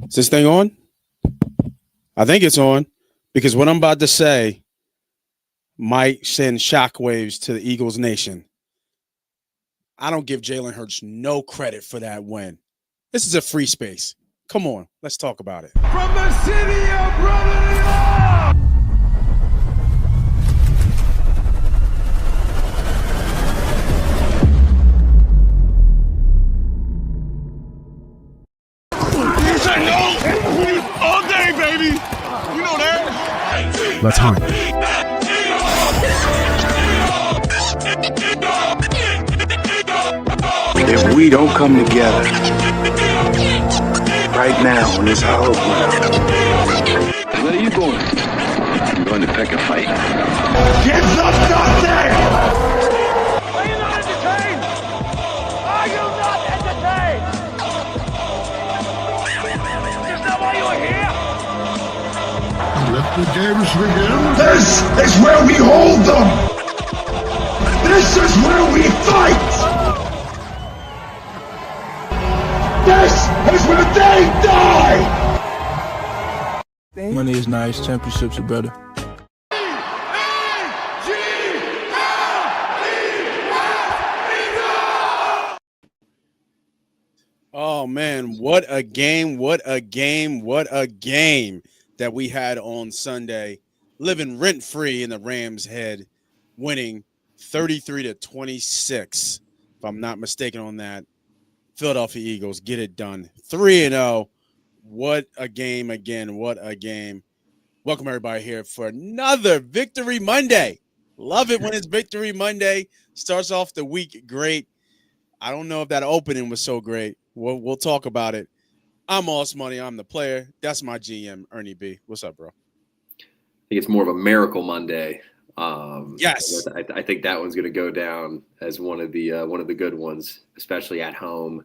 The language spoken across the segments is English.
Is this thing on? I think it's on because what I'm about to say might send shockwaves to the Eagles nation. I don't give Jalen Hurts no credit for that win. This is a free space. Come on, let's talk about it. From the city of brotherly love. All day, baby. You know that. Let's hunt. If we don't come together right now on this hollow ground. Where are you going? I'm going to pick a fight. Get something! Are you not entertained? Are you not entertained? Is that why you're here? Let the games begin. This is where we hold them! This is where we fight! This is where they die! Money is nice, championships are better. Oh, man, what a game, what a game, what a game that we had on Sunday. Living rent-free in the Rams' head, winning 33-26, if I'm not mistaken on that. Philadelphia Eagles get it done. 3-0. What a game again. What a game. Welcome everybody here for another Victory Monday. Love it when it's Victory Monday. Starts off the week great. I don't know if that opening was so great. We'll talk about it. I'm Oss Money. I'm the player. That's my GM, Ernie B. What's up, bro? I think it's more of a miracle Monday. Yes. I think that one's going to go down as one of the good ones, especially at home.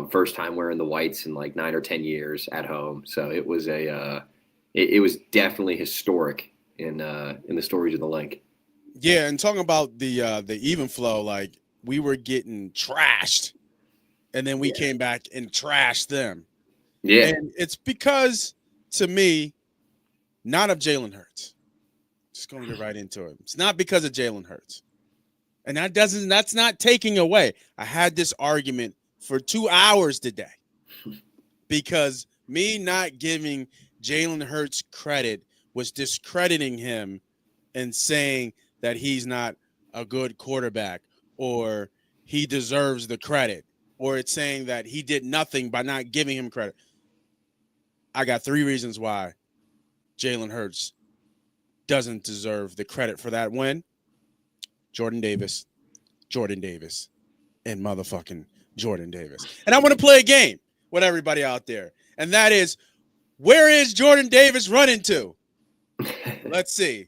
First time wearing the whites in like 9 or 10 years at home. So it was it was definitely historic in the stories of the link. Yeah, and talking about the even flow, like we were getting trashed, and then we came back and trashed them. Yeah, and it's because to me, not of Jalen Hurts. Just going to get right into it. It's not because of Jalen Hurts, and that's not taking away. I had this argument for 2 hours today because me not giving Jalen Hurts credit was discrediting him and saying that he's not a good quarterback or he deserves the credit, or it's saying that he did nothing by not giving him credit. I got 3 reasons why Jalen Hurts doesn't deserve the credit for that win. Jordan Davis, and motherfucking Jordan Davis. And I want to play a game with everybody out there, and that is, where is Jordan Davis running to? Let's see.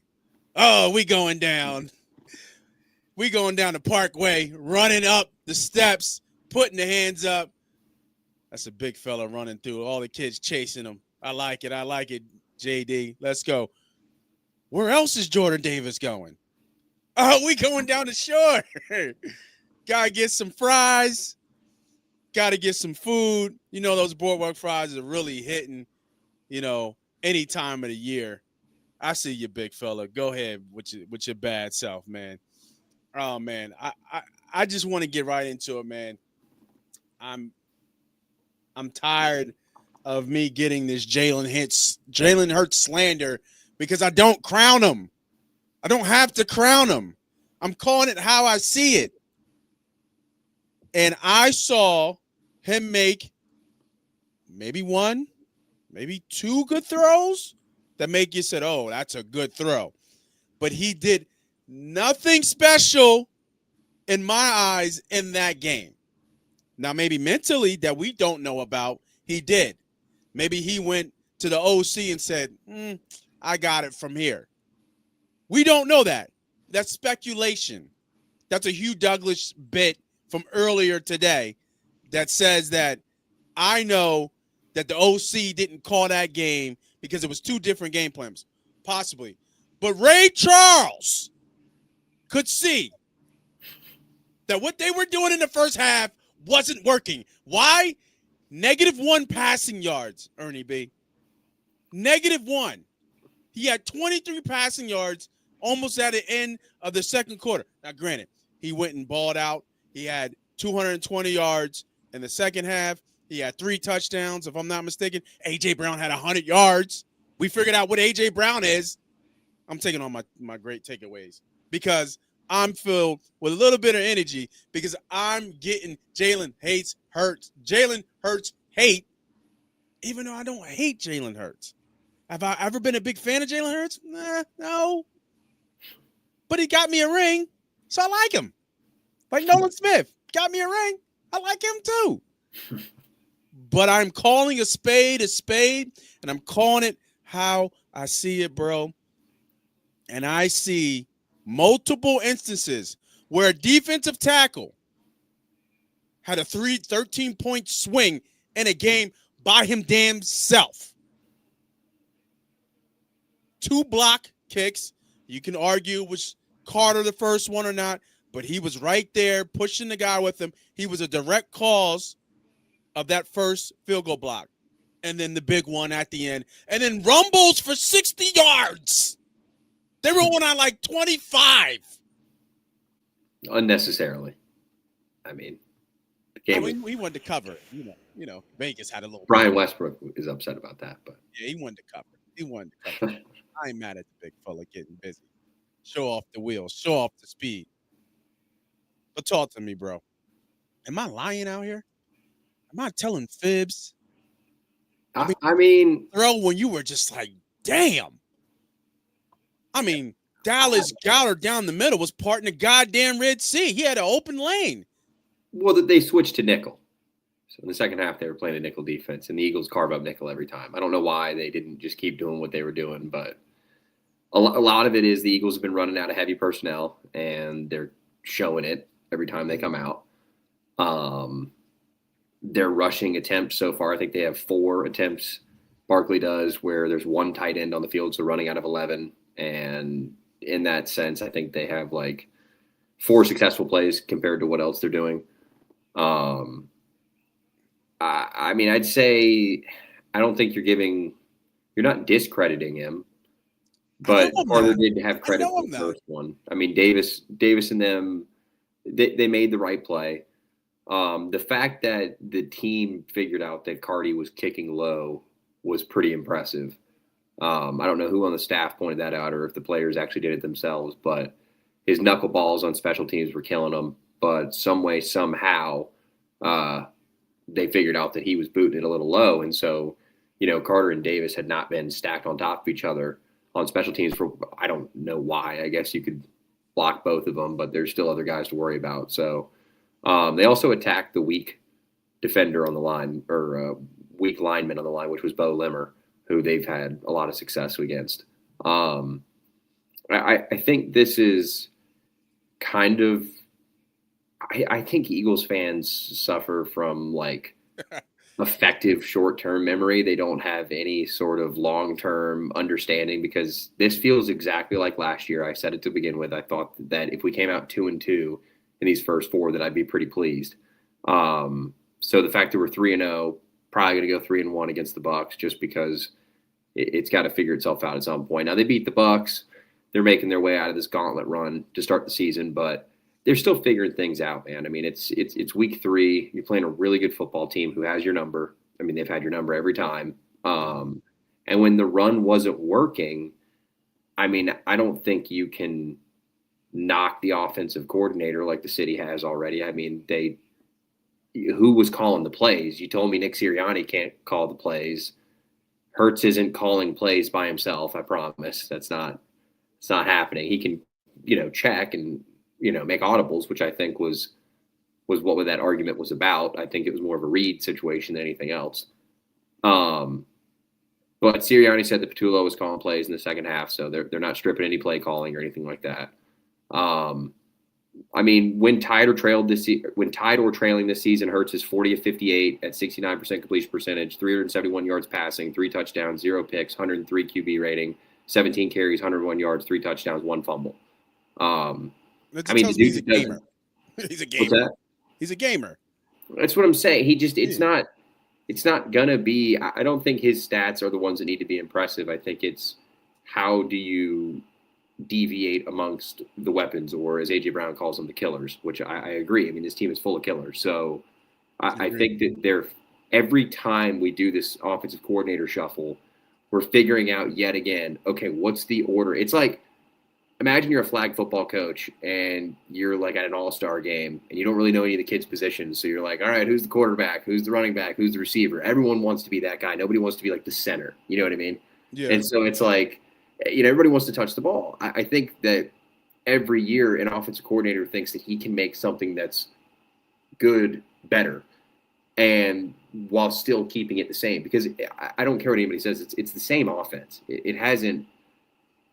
Oh, we going down. We going down the Parkway, running up the steps, putting the hands up. That's a big fella running through. All the kids chasing him. I like it, JD. Let's go. Where else is Jordan Davis going? Oh, we going down the shore. Gotta get some fries. Gotta get some food. You know, those boardwalk fries are really hitting, any time of the year. I see you, big fella. Go ahead with your bad self, man. Oh, man. I just want to get right into it, man. I'm tired of me getting this Jalen Hurts slander because I don't crown him. I don't have to crown him. I'm calling it how I see it. And I saw him make maybe 1, maybe 2 good throws that make you say, oh, that's a good throw. But he did nothing special in my eyes in that game. Now, maybe mentally that we don't know about, he did. Maybe he went to the OC and said, I got it from here. We don't know that. That's speculation. That's a Hugh Douglas bit from earlier today that says that I know that the OC didn't call that game because it was 2 different game plans, possibly. But Ray Charles could see that what they were doing in the first half wasn't working. Why? -1 passing yards, Ernie B. -1. He had 23 passing yards almost at the end of the second quarter. Now, granted, he went and balled out. He had 220 yards in the second half. He had 3 touchdowns, if I'm not mistaken. A.J. Brown had 100 yards. We figured out what A.J. Brown is. I'm taking on my great takeaways because I'm filled with a little bit of energy because I'm getting Jalen Hurts hate, even though I don't hate Jalen Hurts. Have I ever been a big fan of Jalen Hurts? No. But he got me a ring, so I like him. Like Nolan Smith got me a ring. I like him too. But I'm calling a spade, and I'm calling it how I see it, bro. And I see multiple instances where a defensive tackle had a 13-point swing in a game by him damn self. 2 block kicks. You can argue was Carter the first one or not, but he was right there pushing the guy with him. He was a direct cause of that first field goal block. And then the big one at the end. And then rumbles for 60 yards. They were on like 25. Unnecessarily. I mean, the game he wanted to cover it. You know, Vegas had a little. Brian Westbrook is upset about that, but yeah, he wanted to cover it. I ain't mad at the big fella getting busy. Show off the wheels, show off the speed. But talk to me, bro. Am I lying out here? Am I telling fibs? I mean, throw when you were just like, damn. I mean, Dallas Goddard down the middle was parting the goddamn Red Sea. He had an open lane. Well, they switched to nickel. So in the second half, they were playing a nickel defense, and the Eagles carve up nickel every time. I don't know why they didn't just keep doing what they were doing, but a lot of it is the Eagles have been running out of heavy personnel, and they're showing it every time they come out. Their rushing attempts so far, I think they have 4 attempts. Barkley does, where there's 1 tight end on the field, so running out of 11. And in that sense, I think they have like 4 successful plays compared to what else they're doing. I mean, I'd say I don't think you're not discrediting him, but Carter did have credit for the first one. I mean, Davis and them, they made the right play. The fact that the team figured out that Carty was kicking low was pretty impressive. I don't know who on the staff pointed that out or if the players actually did it themselves, but his knuckleballs on special teams were killing him. But some way, somehow, they figured out that he was booting it a little low. And so, Carter and Davis had not been stacked on top of each other on special teams for, I don't know why. I guess you could block both of them, but there's still other guys to worry about. So they also attacked the weak defender on the line, or weak lineman on the line, which was Bo Limmer, who they've had a lot of success against. I think this is kind of I think Eagles fans suffer from like effective short-term memory. They don't have any sort of long-term understanding because this feels exactly like last year. I said it to begin with. I thought that if we came out 2-2 in these first 4, that I'd be pretty pleased. So the fact that we're 3-0, probably going to go 3-1 against the Bucs just because it's got to figure itself out at some point. Now they beat the Bucs. They're making their way out of this gauntlet run to start the season, but they're still figuring things out, man. I mean, it's week 3. You're playing a really good football team who has your number. I mean, they've had your number every time. And when the run wasn't working, I mean, I don't think you can knock the offensive coordinator like the city has already. I mean, who was calling the plays? You told me Nick Sirianni can't call the plays. Hurts isn't calling plays by himself. I promise it's not happening. He can, check and, make audibles, which I think was what that argument was about. I think it was more of a read situation than anything else. But Sirianni said that Petullo was calling plays in the second half, so they're not stripping any play calling or anything like that. I mean, when tied or trailing this season, Hurts is 40 of 58 at 69% completion percentage, 371 yards passing, 3 touchdowns, 0 picks, 103 QB rating, 17 carries, 101 yards, 3 touchdowns, 1 fumble. He's a gamer. He's a gamer. What's that? He's a gamer. That's what I'm saying. It's not it's not gonna be. I don't think his stats are the ones that need to be impressive. I think it's how do you deviate amongst the weapons, or as AJ Brown calls them, the killers. Which I agree. I mean, this team is full of killers. So I think that every time we do this offensive coordinator shuffle, we're figuring out yet again. Okay, what's the order? It's like, imagine you're a flag football coach and you're like at an all-star game and you don't really know any of the kids' positions. So you're like, all right, who's the quarterback? Who's the running back? Who's the receiver? Everyone wants to be that guy. Nobody wants to be like the center. You know what I mean? Yeah. And so it's like, everybody wants to touch the ball. I think that every year an offensive coordinator thinks that he can make something that's good better, and while still keeping it the same. Because I don't care what anybody says, it's the same offense. It hasn't.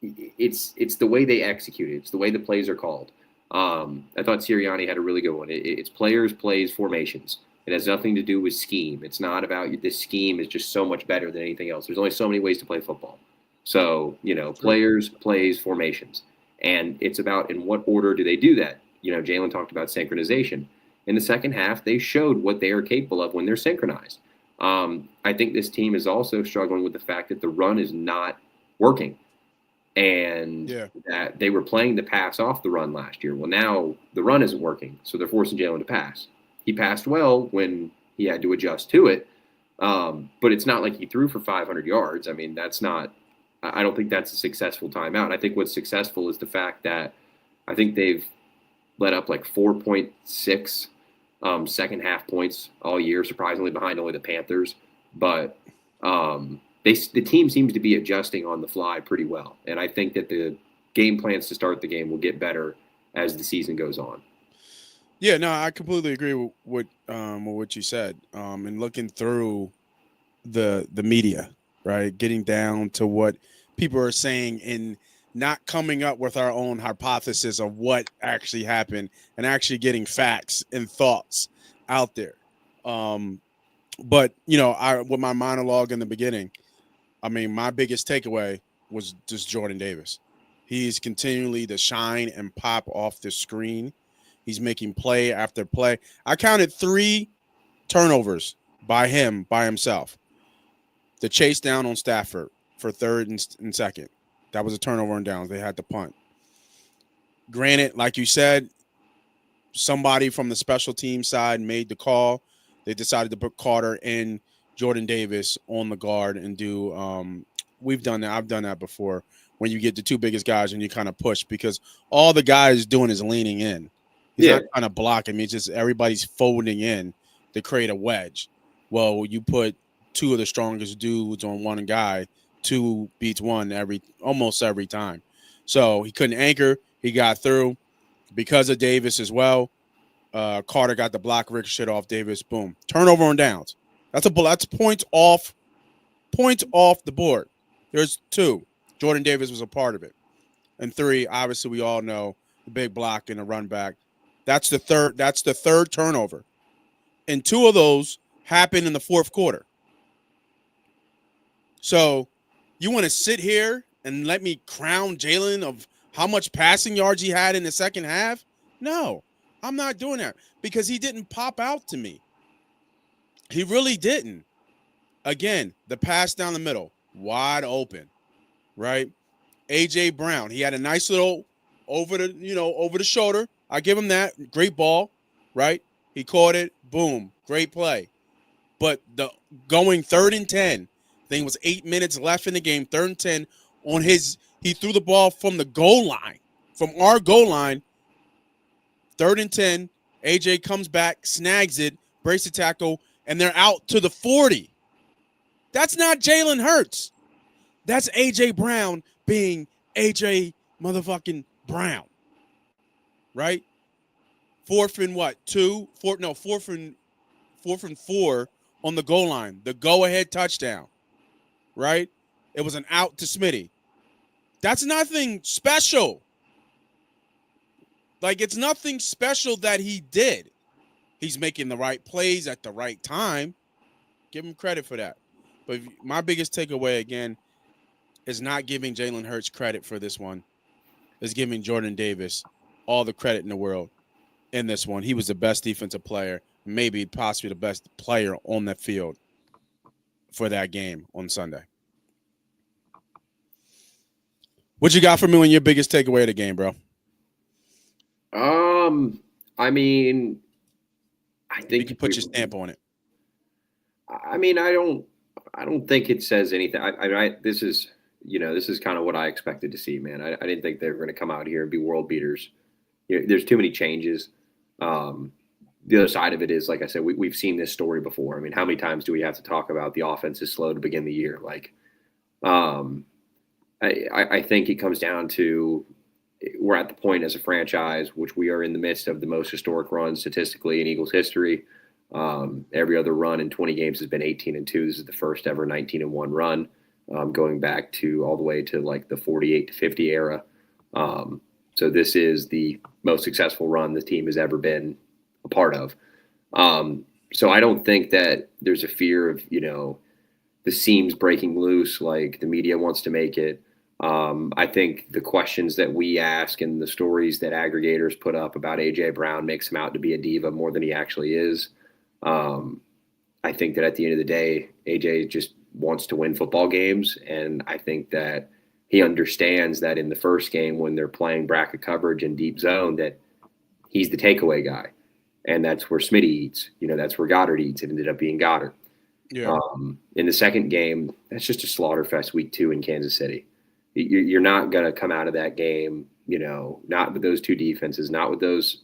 It's the way they execute it. It's the way the plays are called. I thought Sirianni had a really good one. It's players, plays, formations. It has nothing to do with scheme. It's not about this scheme is just so much better than anything else. There's only so many ways to play football. So, players, plays, formations. And it's about in what order do they do that? Jalen talked about synchronization. In the second half, they showed what they are capable of when they're synchronized. I think this team is also struggling with the fact that the run is not working. And that they were playing the pass off the run last year. Well, now the run isn't working, so they're forcing Jalen to pass. He passed well when he had to adjust to it, but it's not like he threw for 500 yards. I mean, that's not – I don't think that's a successful timeout. I think what's successful is the fact that I think they've let up like 4.6 second half points all year, surprisingly behind only the Panthers. But the team seems to be adjusting on the fly pretty well. And I think that the game plans to start the game will get better as the season goes on. Yeah, no, I completely agree with what you said. And looking through the media, right, getting down to what people are saying and not coming up with our own hypothesis of what actually happened and actually getting facts and thoughts out there. But, with my monologue in the beginning, I mean, my biggest takeaway was just Jordan Davis. He's continually to shine and pop off the screen. He's making play after play. I counted 3 turnovers by himself. The chase down on Stafford for 3rd and 2nd. That was a turnover on downs. They had to punt. Granted, like you said, somebody from the special team side made the call. They decided to put Carter and Jordan Davis on the guard and do we've done that. I've done that before when you get the 2 biggest guys and you kind of push because all the guy is doing is leaning in. He's not kind of blocking. It's just everybody's folding in to create a wedge. Well, you put 2 of the strongest dudes on one guy, 2 beats 1 almost every time. So he couldn't anchor. He got through because of Davis as well. Carter got the block ricochet off Davis. Boom. Turnover on downs. That's points off the board. There's 2. Jordan Davis was a part of it. And 3, obviously we all know the big block and the run back. That's the third turnover. And 2 of those happened in the 4th quarter. So you want to sit here and let me crown Jalen of how much passing yards he had in the second half? No, I'm not doing that because he didn't pop out to me. He really didn't. Again, the pass down the middle, wide open, right? A.J. Brown, he had a nice little over the shoulder. I give him that. Great ball, right? He caught it. Boom. Great play. But the going 3rd and 10, I think it was 8 minutes left in the game, 3rd and 10 he threw the ball from the goal line, from our goal line, 3rd and 10. AJ comes back, snags it, breaks the tackle, and they're out to the 40. That's not Jalen Hurts. That's A.J. Brown being A.J. motherfucking Brown. Right? 4th and what? 4th and 4 on the goal line. The go-ahead touchdown. Right? It was an out to Smitty. That's nothing special. Like, it's nothing special that he did. He's making the right plays at the right time. Give him credit for that. But my biggest takeaway, again, is not giving Jalen Hurts credit for this one. Is giving Jordan Davis all the credit in the world in this one. He was the best defensive player, maybe possibly the best player on that field for that game on Sunday. What you got for me on your biggest takeaway of the game, bro? I mean, I think you can put your stamp on it. I mean, I don't think it says anything. This is kind of what I expected to see, man. I didn't think they were going to come out here and be world beaters. There's too many changes. The other side of it is, like I said, we've seen this story before. I mean, how many times do we have to talk about the offense is slow to begin the year? Like, I think it comes down to we're at the point as a franchise, which we are in the midst of the most historic run statistically in Eagles history. Every other run in 20 games has been 18-2. This is the first ever 19-1 run, going back to all the way to like the 48-50 era. So this is the most successful run the team has ever been a part of. So I don't think that there's a fear of, the seams breaking loose like the media wants to make it. I think the questions that we ask and the stories that aggregators put up about A.J. Brown makes him out to be a diva more than he actually is. I think that at the end of the day, A.J. just wants to win football games, and I think that he understands that in the first game when they're playing bracket coverage and deep zone that he's the takeaway guy, and that's where Smitty eats. That's where Goddard eats. It ended up being Goddard. Yeah. In the second game, that's just a slaughter fest week 2 in Kansas City. You're not going to come out of that game, not with those two defenses, not with those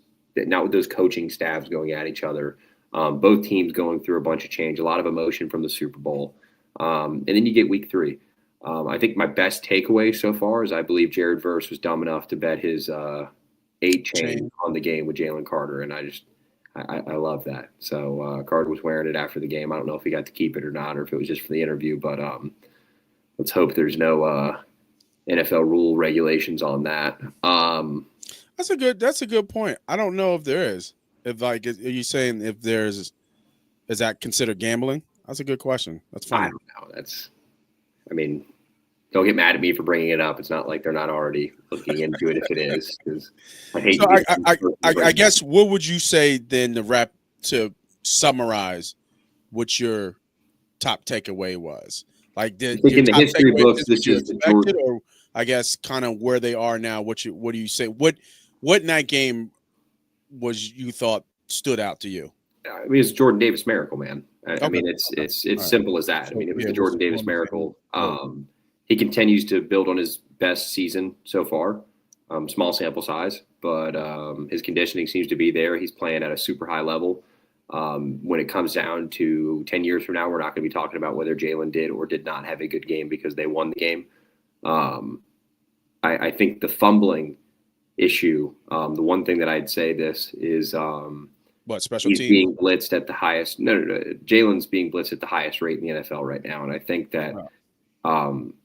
coaching staffs going at each other. Both teams going through a bunch of change, a lot of emotion from the Super Bowl. And then you get week 3. I think my best takeaway so far is I believe Jared Verse was dumb enough to bet his 8 chain on the game with Jalen Carter. And I love that. So Carter was wearing it after the game. I don't know if he got to keep it or not, or if it was just for the interview, but let's hope there's no NFL rule regulations on that. That's a good point. I don't know if there is. If are you saying if there's, is that considered gambling? That's a good question. That's fine. I don't know. Don't get mad at me for bringing it up. It's not like they're not already looking into it if it is. Because I hate. So I guess what would you say then to summarize what your top takeaway was? Like in the history books, this is expected, or I guess kind of where they are now. What do you say? What in that game was you thought stood out to you? It's a Jordan Davis miracle, man. It's simple as that. It was the Jordan Davis miracle. He continues to build on his best season so far. Small sample size, but his conditioning seems to be there. He's playing at a super high level. When it comes down to 10 years from now, we're not going to be talking about whether Jalen did or did not have a good game because they won the game. I think the fumbling issue, the one thing that I'd say this is special he's team? Being blitzed at the highest. No. Jalen's being blitzed at the highest rate in the NFL right now. And I think that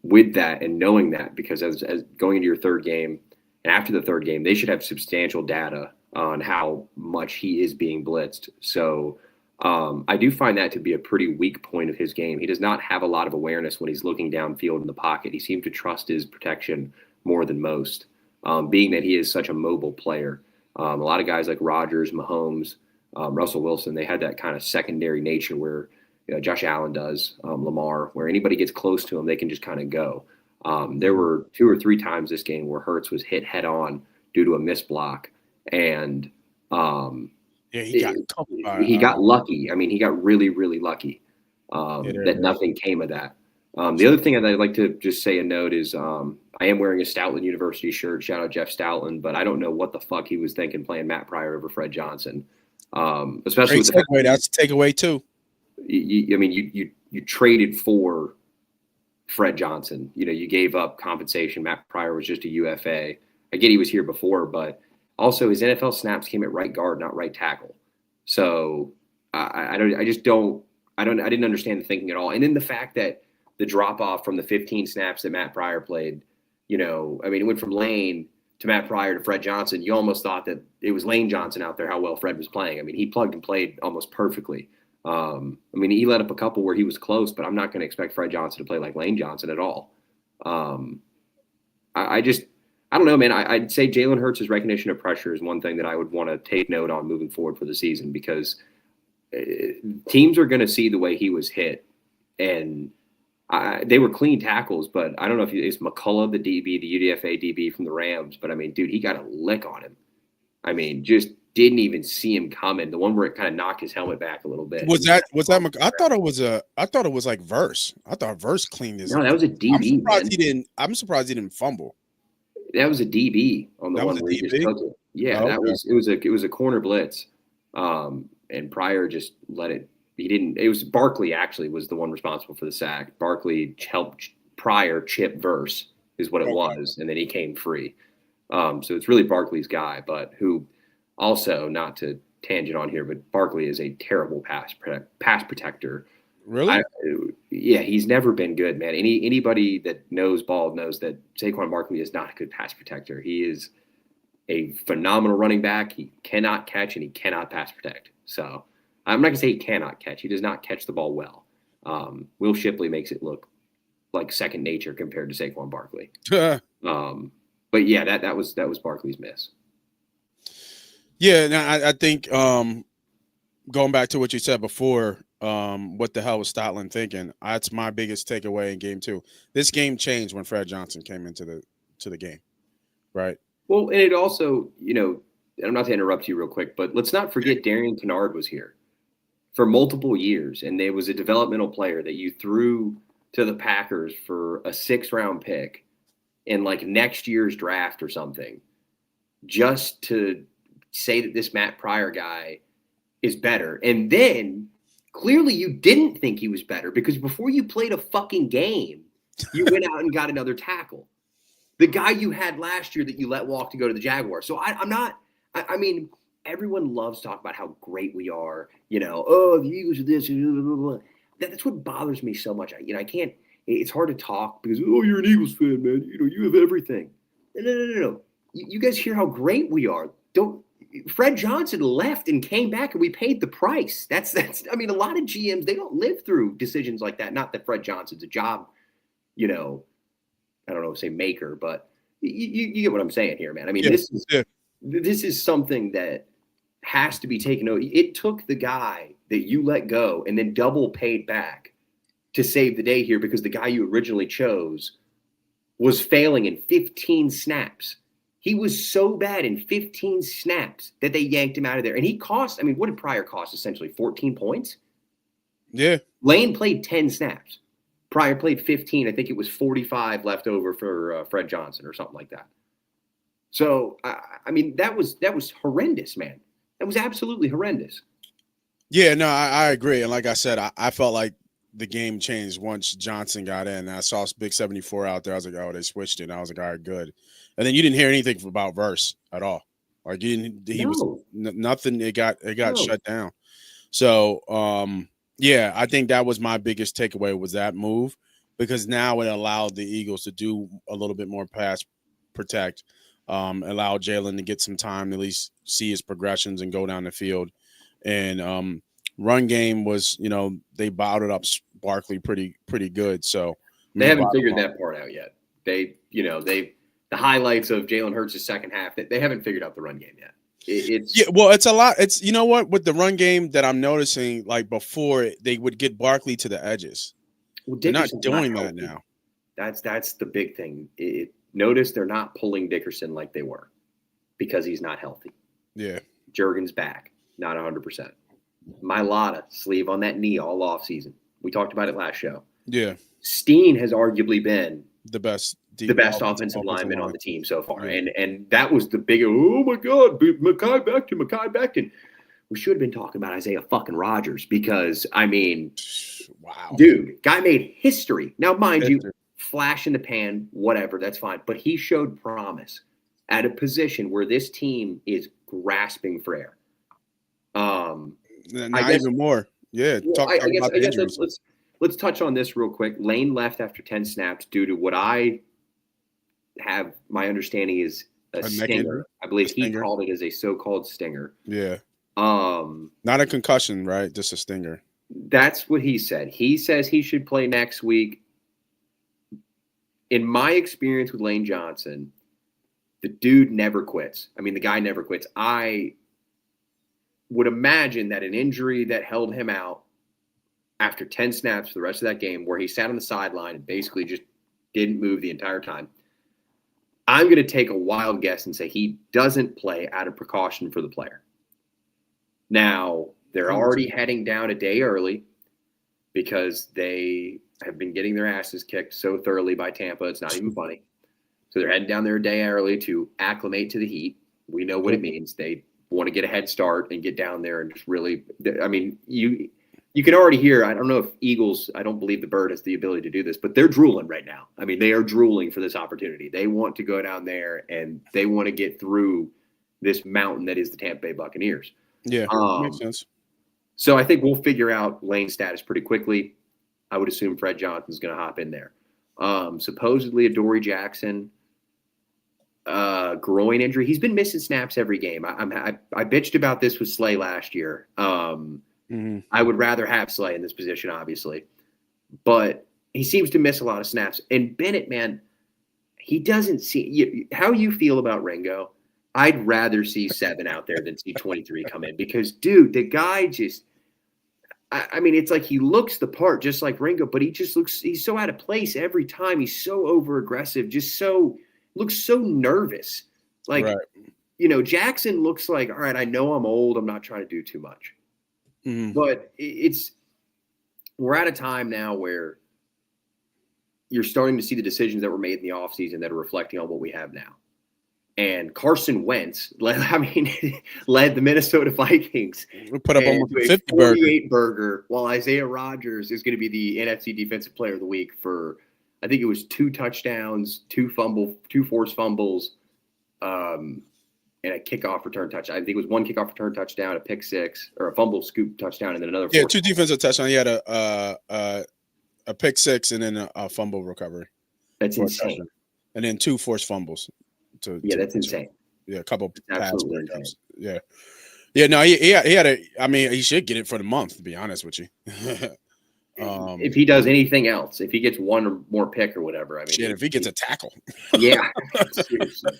with that and knowing that, because as going into your third game and after the third game, they should have substantial data on how much he is being blitzed. So I do find that to be a pretty weak point of his game. He does not have a lot of awareness when he's looking downfield in the pocket. He seems to trust his protection more than most, being that he is such a mobile player. A lot of guys like Rodgers, Mahomes, Russell Wilson, they had that kind of secondary nature where Josh Allen does, Lamar, where anybody gets close to him, they can just kind of go. There were 2 or 3 times this game where Hurts was hit head on due to a missed block. And he got lucky. He got really, really lucky that nothing came of that. The other thing I'd like to just say a note is I am wearing a Stoutland University shirt. Shout out Jeff Stoutland, but I don't know what the fuck he was thinking playing Matt Pryor over Fred Johnson. Especially with that's takeaway too. You traded for Fred Johnson. You gave up compensation. Matt Pryor was just a UFA. I get he was here before, but also his NFL snaps came at right guard, not right tackle. So I didn't understand the thinking at all. And then the fact that the drop off from the 15 snaps that Matt Pryor played, it went from Lane to Matt Pryor to Fred Johnson. You almost thought that it was Lane Johnson out there, how well Fred was playing. He plugged and played almost perfectly. He let up a couple where he was close, but I'm not going to expect Fred Johnson to play like Lane Johnson at all. I don't know, man. I'd say Jalen Hurts' recognition of pressure is one thing that I would want to take note on moving forward for the season, because teams are going to see the way he was hit And they were clean tackles, but I don't know if it's McCullough, the DB, the UDFA DB from the Rams. But I mean, dude, he got a lick on him. I mean, just didn't even see him coming. The one where it kind of knocked his helmet back a little bit. Was that? I thought it was like Verse. I thought Verse cleaned his. No, that was a DB. I'm surprised he didn't fumble. That was a DB on the one where he just took it. Yeah, okay. It was a corner blitz. And Pryor just let it. He didn't. It was Barkley actually was the one responsible for the sack. Barkley helped Pryor chip Verse is what it was, and then he came free. So it's really Barkley's guy, but who also, not to tangent on here, but Barkley is a terrible pass protector. Really? Yeah, he's never been good, man. Anybody that knows ball knows that Saquon Barkley is not a good pass protector. He is a phenomenal running back. He cannot catch and he cannot pass protect. So I'm not going to say he cannot catch. He does not catch the ball well. Will Shipley makes it look like second nature compared to Saquon Barkley. But yeah, that was Barkley's miss. Yeah, now I think going back to what you said before, what the hell was Stoutland thinking? That's my biggest takeaway in game 2. This game changed when Fred Johnson came into the game, right? Well, and it also, I'm not to interrupt you real quick, but let's not forget Darian Kennard was here for multiple years, and there was a developmental player that you threw to the Packers for a 6th-round pick in like next year's draft or something, just to say that this Matt Pryor guy is better. And then clearly you didn't think he was better because before you played a fucking game, you went out and got another tackle. The guy you had last year that you let walk to go to the Jaguars. So I mean, everyone loves to talk about how great we are. The Eagles are this. Blah, blah, blah. That's what bothers me so much. I can't. It's hard to talk because you're an Eagles fan, man. You have everything. No. You guys hear how great we are. Fred Johnson left and came back, and we paid the price. That's. I mean, a lot of GMs, they don't live through decisions like that. Not that Fred Johnson's a job, I don't know, say maker, but you get what I'm saying here, man. I mean, this is something that has to be taken over. It took the guy that you let go and then double paid back to save the day here because the guy you originally chose was failing in 15 snaps. He was so bad in 15 snaps that they yanked him out of there. And he cost, what did Pryor cost essentially? 14 points? Yeah. Lane played 10 snaps. Pryor played 15. I think it was 45 left over for Fred Johnson or something like that. So, that was horrendous, man. That was absolutely horrendous. Yeah, no, I agree. And like I said, I felt like the game changed once Johnson got in. I saw Big 74 out there. I was like, oh, they switched it. And I was like, all right, good. And then you didn't hear anything about Verse at all. Like was nothing. It got shut down. So, yeah, I think that was my biggest takeaway was that move because now it allowed the Eagles to do a little bit more pass protect, allow Jalen to get some time to at least see his progressions and go down the field. And run game was, they bottled up Barkley pretty good. So they haven't figured that part out yet. The highlights of Jalen Hurts' second half, they haven't figured out the run game yet. It's a lot. It's with the run game that I'm noticing, like before they would get Barkley to the edges. Well, they're not doing that now. That's the big thing. Notice they're not pulling Dickerson like they were because he's not healthy. Yeah. Jurgen's back, not 100%. Mailata, sleeve on that knee all off season. We talked about it last show. Yeah. Steen has arguably been the best offensive lineman on the team so far. Yeah. And that was the big, oh my God, Mekhi Becton. We should have been talking about Isaiah fucking Rodgers because, wow. Dude, guy made history. Now, mind you, flash in the pan, whatever, that's fine. But he showed promise at a position where this team is grasping for air. Even more. Yeah. Well, I guess let's touch on this real quick. Lane left after 10 snaps due to what I have my understanding is a stinger. I believe he called it as a so-called stinger. Yeah. Not a concussion, right? Just a stinger. That's what he said. He says he should play next week. In my experience with Lane Johnson, the dude never quits. The guy never quits. I would imagine that an injury that held him out after 10 snaps for the rest of that game, where he sat on the sideline and basically just didn't move the entire time, I'm going to take a wild guess and say he doesn't play out of precaution for the player. Now, they're already heading down a day early because they have been getting their asses kicked so thoroughly by Tampa. It's not even funny. So they're heading down there a day early to acclimate to the heat. We know what it means. They want to get a head start and get down there and just really – I mean, you can already hear – I don't know if Eagles – I don't believe the Bird has the ability to do this, but they're drooling right now. I mean, they are drooling for this opportunity. They want to go down there and they want to get through this mountain that is the Tampa Bay Buccaneers. Yeah, makes sense. So I think we'll figure out Lane's status pretty quickly. I would assume Fred Johnson's going to hop in there. Supposedly Adoree Jackson, groin injury. He's been missing snaps every game. I bitched about this with Slay last year. I would rather have Slay in this position, obviously. But he seems to miss a lot of snaps. And Bennett, man, he doesn't see – how you feel about Ringo, I'd rather see 7 out there than see 23 come in because, dude, the guy just – I mean, it's like he looks the part just like Ringo, but he just looks – he's so out of place every time. He's so over-aggressive, just so – looks so nervous. Like, right. You know, Jackson looks like, all right, I know I'm old. I'm not trying to do too much. But we're at a time now where you're starting to see the decisions that were made in the offseason that are reflecting on what we have now. And Carson Wentz, led the Minnesota Vikings. We put up almost a 50 burger, while Isaiah Rodgers is going to be the NFC Defensive Player of the Week for, I think it was 2 touchdowns, 2 forced fumbles, and a kickoff return touchdown. I think it was 1 kickoff return touchdown, a pick 6, or a fumble scoop touchdown, and then another. Yeah, 2 defensive touchdowns. He had a pick 6 and then a fumble recovery. That's insane. And then 2 forced fumbles. That's insane. Yeah, a couple pass breakups. Yeah. Yeah, no, he had a – I mean, he should get it for the month, to be honest with you. If he does anything else, if he gets 1 or more pick or whatever, I mean – shit, if he gets a tackle. Yeah. Seriously.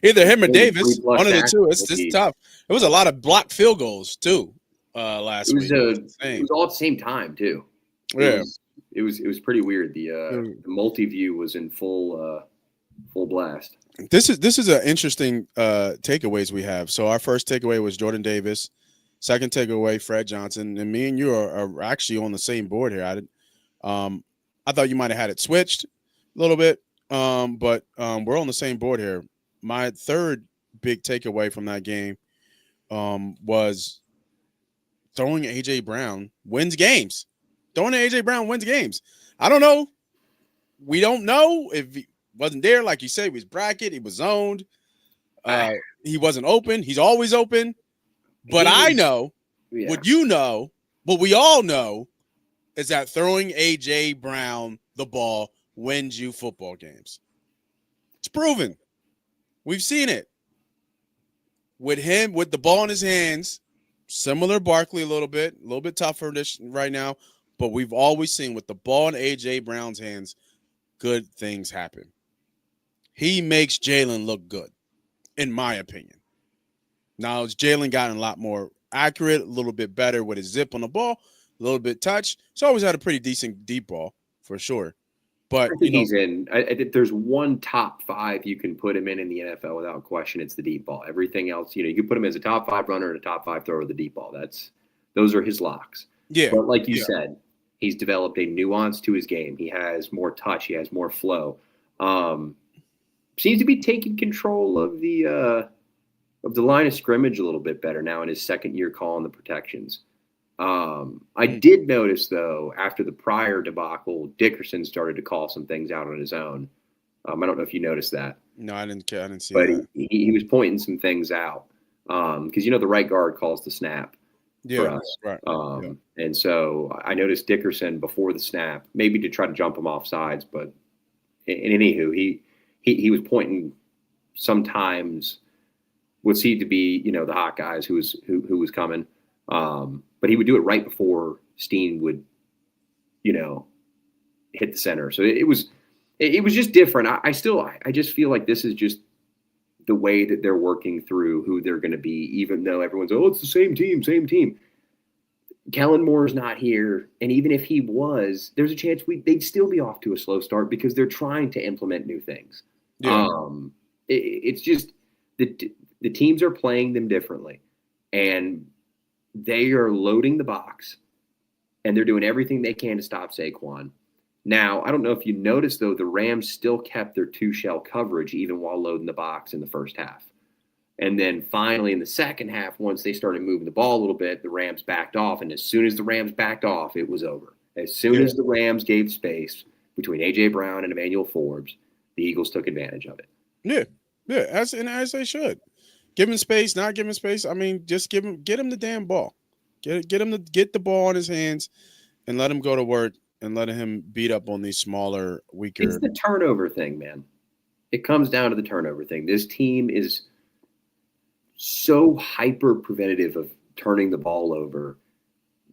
Either him or Davis, one of the two. It's tough. It was a lot of blocked field goals, too, last week. It was all at the same time, too. Yeah. It was pretty weird. The multi-view was in full blast. This is an interesting takeaways we have. So our first takeaway was Jordan Davis. Second takeaway, Fred Johnson. And me and you are actually on the same board here. I thought you might have had it switched a little bit, but we're on the same board here. My third big takeaway from that game was throwing A.J. Brown wins games. Throwing A.J. Brown wins games. I don't know. We don't know if he wasn't there, like you said. He was bracket. He was zoned. He wasn't open. He's always open. But I know what you know, what we all know, is that throwing A.J. Brown the ball wins you football games. It's proven. We've seen it. With him, with the ball in his hands, similar Barkley a little bit tougher right now, but we've always seen with the ball in A.J. Brown's hands, good things happen. He makes Jalen look good, in my opinion. Now, has Jalen gotten a lot more accurate, a little bit better with his zip on the ball, a little bit touch. He's always had a pretty decent deep ball, for sure. But I think he's in. I think there's one top 5 you can put him in the NFL without question. It's the deep ball. Everything else, you can put him as a top 5 runner and a top 5 thrower of the deep ball. Those are his locks. Yeah. But like you said, he's developed a nuance to his game. He has more touch. He has more flow. Seems to be taking control of the line of scrimmage a little bit better now in his second year calling the protections. I did notice, though, after the prior debacle, Dickerson started to call some things out on his own. I don't know if you noticed that. No, I didn't see but that. But he was pointing some things out because, the right guard calls the snap for us. Right. And so I noticed Dickerson before the snap, maybe to try to jump him off sides. But anywho, he was pointing sometimes what seemed to be, the hot guys who was coming. But he would do it right before Steen would, hit the center. So it was just different. I just feel like this is just the way that they're working through who they're going to be, even though everyone's, it's the same team. Kellen Moore's not here, and even if he was, there's a chance they'd still be off to a slow start because they're trying to implement new things. Yeah. It's just the teams are playing them differently, and they are loading the box, and they're doing everything they can to stop Saquon. Now, I don't know if you noticed, though, the Rams still kept their two-shell coverage even while loading the box in the first half. And then finally in the second half, once they started moving the ball a little bit, the Rams backed off. And as soon as the Rams backed off, it was over. As soon as the Rams gave space between A.J. Brown and Emmanuel Forbes, the Eagles took advantage of it. Yeah, as they should. Give him space, not give him space. I mean, just get him the damn ball. Get him to get the ball in his hands and let him go to work and let him beat up on these smaller, weaker. It's the turnover thing, man. It comes down to the turnover thing. This team is so hyper preventative of turning the ball over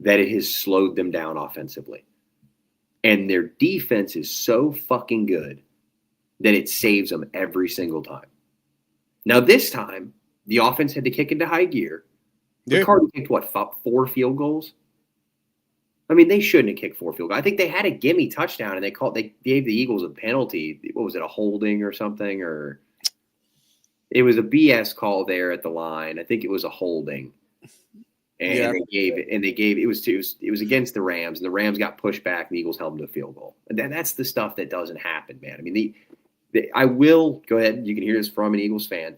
that it has slowed them down offensively. And their defense is so fucking good that it saves them every single time. Now, this time, the offense had to kick into high gear. The Cardinals kicked, 4 field goals? I mean, they shouldn't have kicked 4 field goals. I think they had a gimme touchdown, and they gave the Eagles a penalty. What was it, a holding or something? Or it was a BS call there at the line. I think it was a holding. And it was against the Rams, and the Rams got pushed back, and the Eagles held them to a field goal. And that's the stuff that doesn't happen, man. I mean, I will go ahead. You can hear this from an Eagles fan.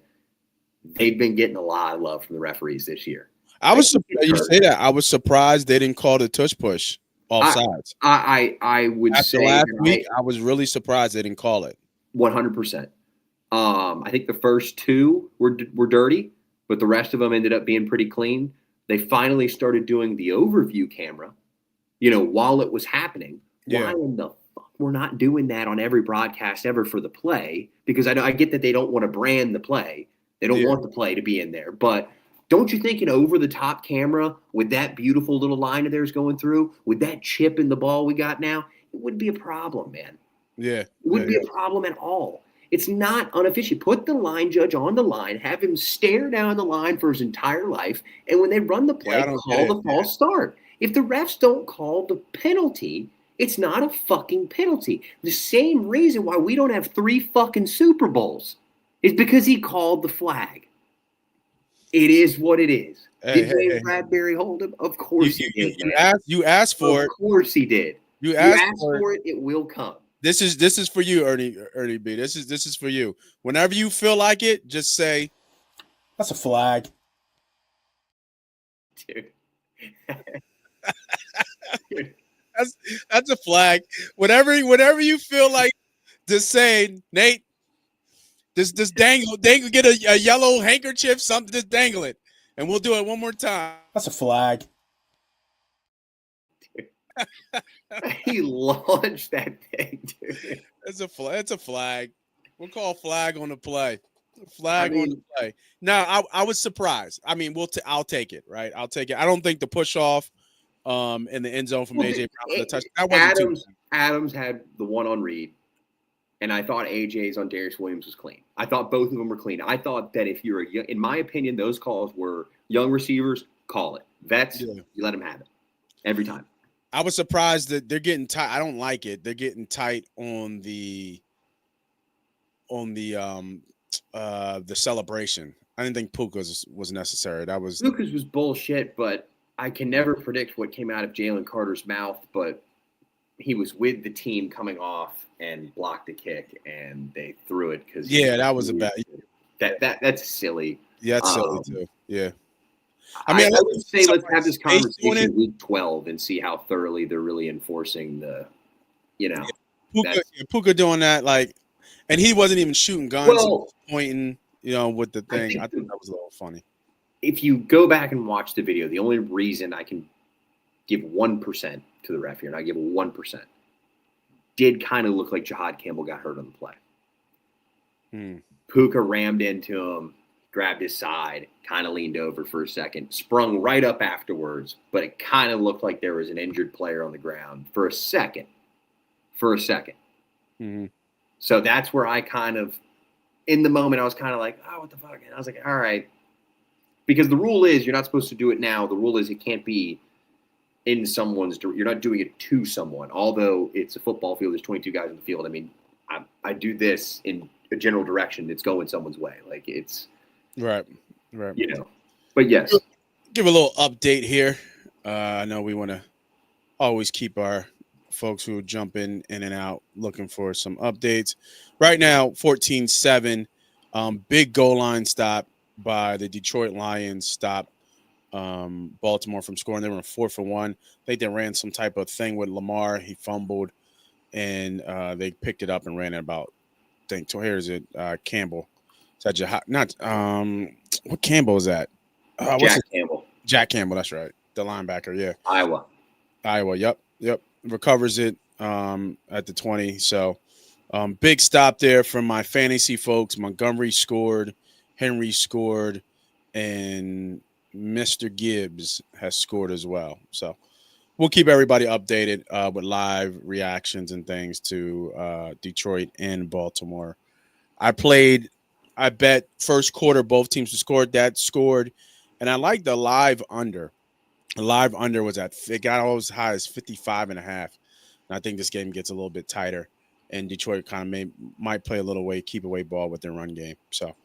They've been getting a lot of love from the referees this year. I was surprised you say that. I was surprised they didn't call the tush push offsides. I would After say last week, I was really surprised they didn't call it. 100%. I think the first 2 were dirty, but the rest of them ended up being pretty clean. They finally started doing the overview camera, while it was happening. Yeah. Why in the fuck we're not doing that on every broadcast ever for the play? Because I get that they don't want to brand the play. They don't want the play to be in there. But don't you think an over-the-top camera with that beautiful little line of theirs going through, with that chip in the ball we got now, it would be a problem, man. Yeah. It wouldn't be a problem at all. It's not unofficial. Put the line judge on the line, have him stare down the line for his entire life, and when they run the play, call the false start. If the refs don't call the penalty, it's not a fucking penalty. The same reason why we don't have 3 fucking Super Bowls is because he called the flag. It is what it is. Did James Bradbury hold him? Of course he did. You asked for it. Of course he did. You asked for it. It will come. This is for you, Ernie B. This is for you. Whenever you feel like it, just say, "That's a flag." Dude. That's a flag. Whatever you feel like, just say, Nate. Just dangle, get a yellow handkerchief, something, just dangle it. And we'll do it one more time. That's a flag. He launched that thing, dude. It's a flag. We'll call flag on the play. On the play. Now, I was surprised. I mean, I'll take it, right? I'll take it. I don't think the push off in the end zone from AJ Brown the touchdown. That wasn't Adams had the one on Reed. And I thought AJ's on Darius Williams was clean. I thought both of them were clean. I thought that if you're in my opinion, those calls were young receivers, call it. Vets, you let them have it every time. I was surprised that they're getting tight. I don't like it. They're getting tight on the celebration. I didn't think Puka's was necessary. Puka's was bullshit, but I can never predict what came out of Jalen Carter's mouth, but he was with the team coming off and blocked a kick, and they threw it because that was a bad. That's silly. Yeah, that's silly too. Yeah, I mean, I would say let's have this conversation week 12 and see how thoroughly they're really enforcing the, Puka doing that, and he wasn't even shooting guns, he was pointing, with the thing. I think that was a little funny. If you go back and watch the video, the only reason I can give 1% to the ref here, and I give 1%, did kind of look like Jahad Campbell got hurt on the play. Puka rammed into him, grabbed his side, kind of leaned over for a second, sprung right up afterwards, but it kind of looked like there was an injured player on the ground for a second. Mm-hmm. So that's where I kind of, in the moment, I was kind of like, oh, what the fuck? And I was like, all right. Because the rule is you're not supposed to do it now. The rule is it can't be in someone's. You're not doing it to someone. Although it's a football field, there's 22 guys on the field. I mean, I do this in a general direction. It's going someone's way. Like it's right. But yes, Give a little update here. I know we want to always keep our folks who jump in and out looking for some updates. Right now, 14-7, big goal line stop by the Detroit Lions stop Baltimore from scoring. They were 4-for-1. I think they ran some type of thing with Lamar. He fumbled, and they picked it up and ran it about. Here is it, Campbell. Is that not what Campbell is that? Campbell. Jack Campbell, that's right. The linebacker, yeah. Iowa. Yep. Recovers it at the 20. So big stop there from my fantasy folks. Montgomery scored, Henry scored, and Mr. Gibbs has scored as well. So we'll keep everybody updated with live reactions and things to Detroit and Baltimore. I bet first quarter both teams scored. That scored, and I like the live under. The live under was it got as high as 55.5. And I think this game gets a little bit tighter, and Detroit kind of might play a little keep away ball with their run game. So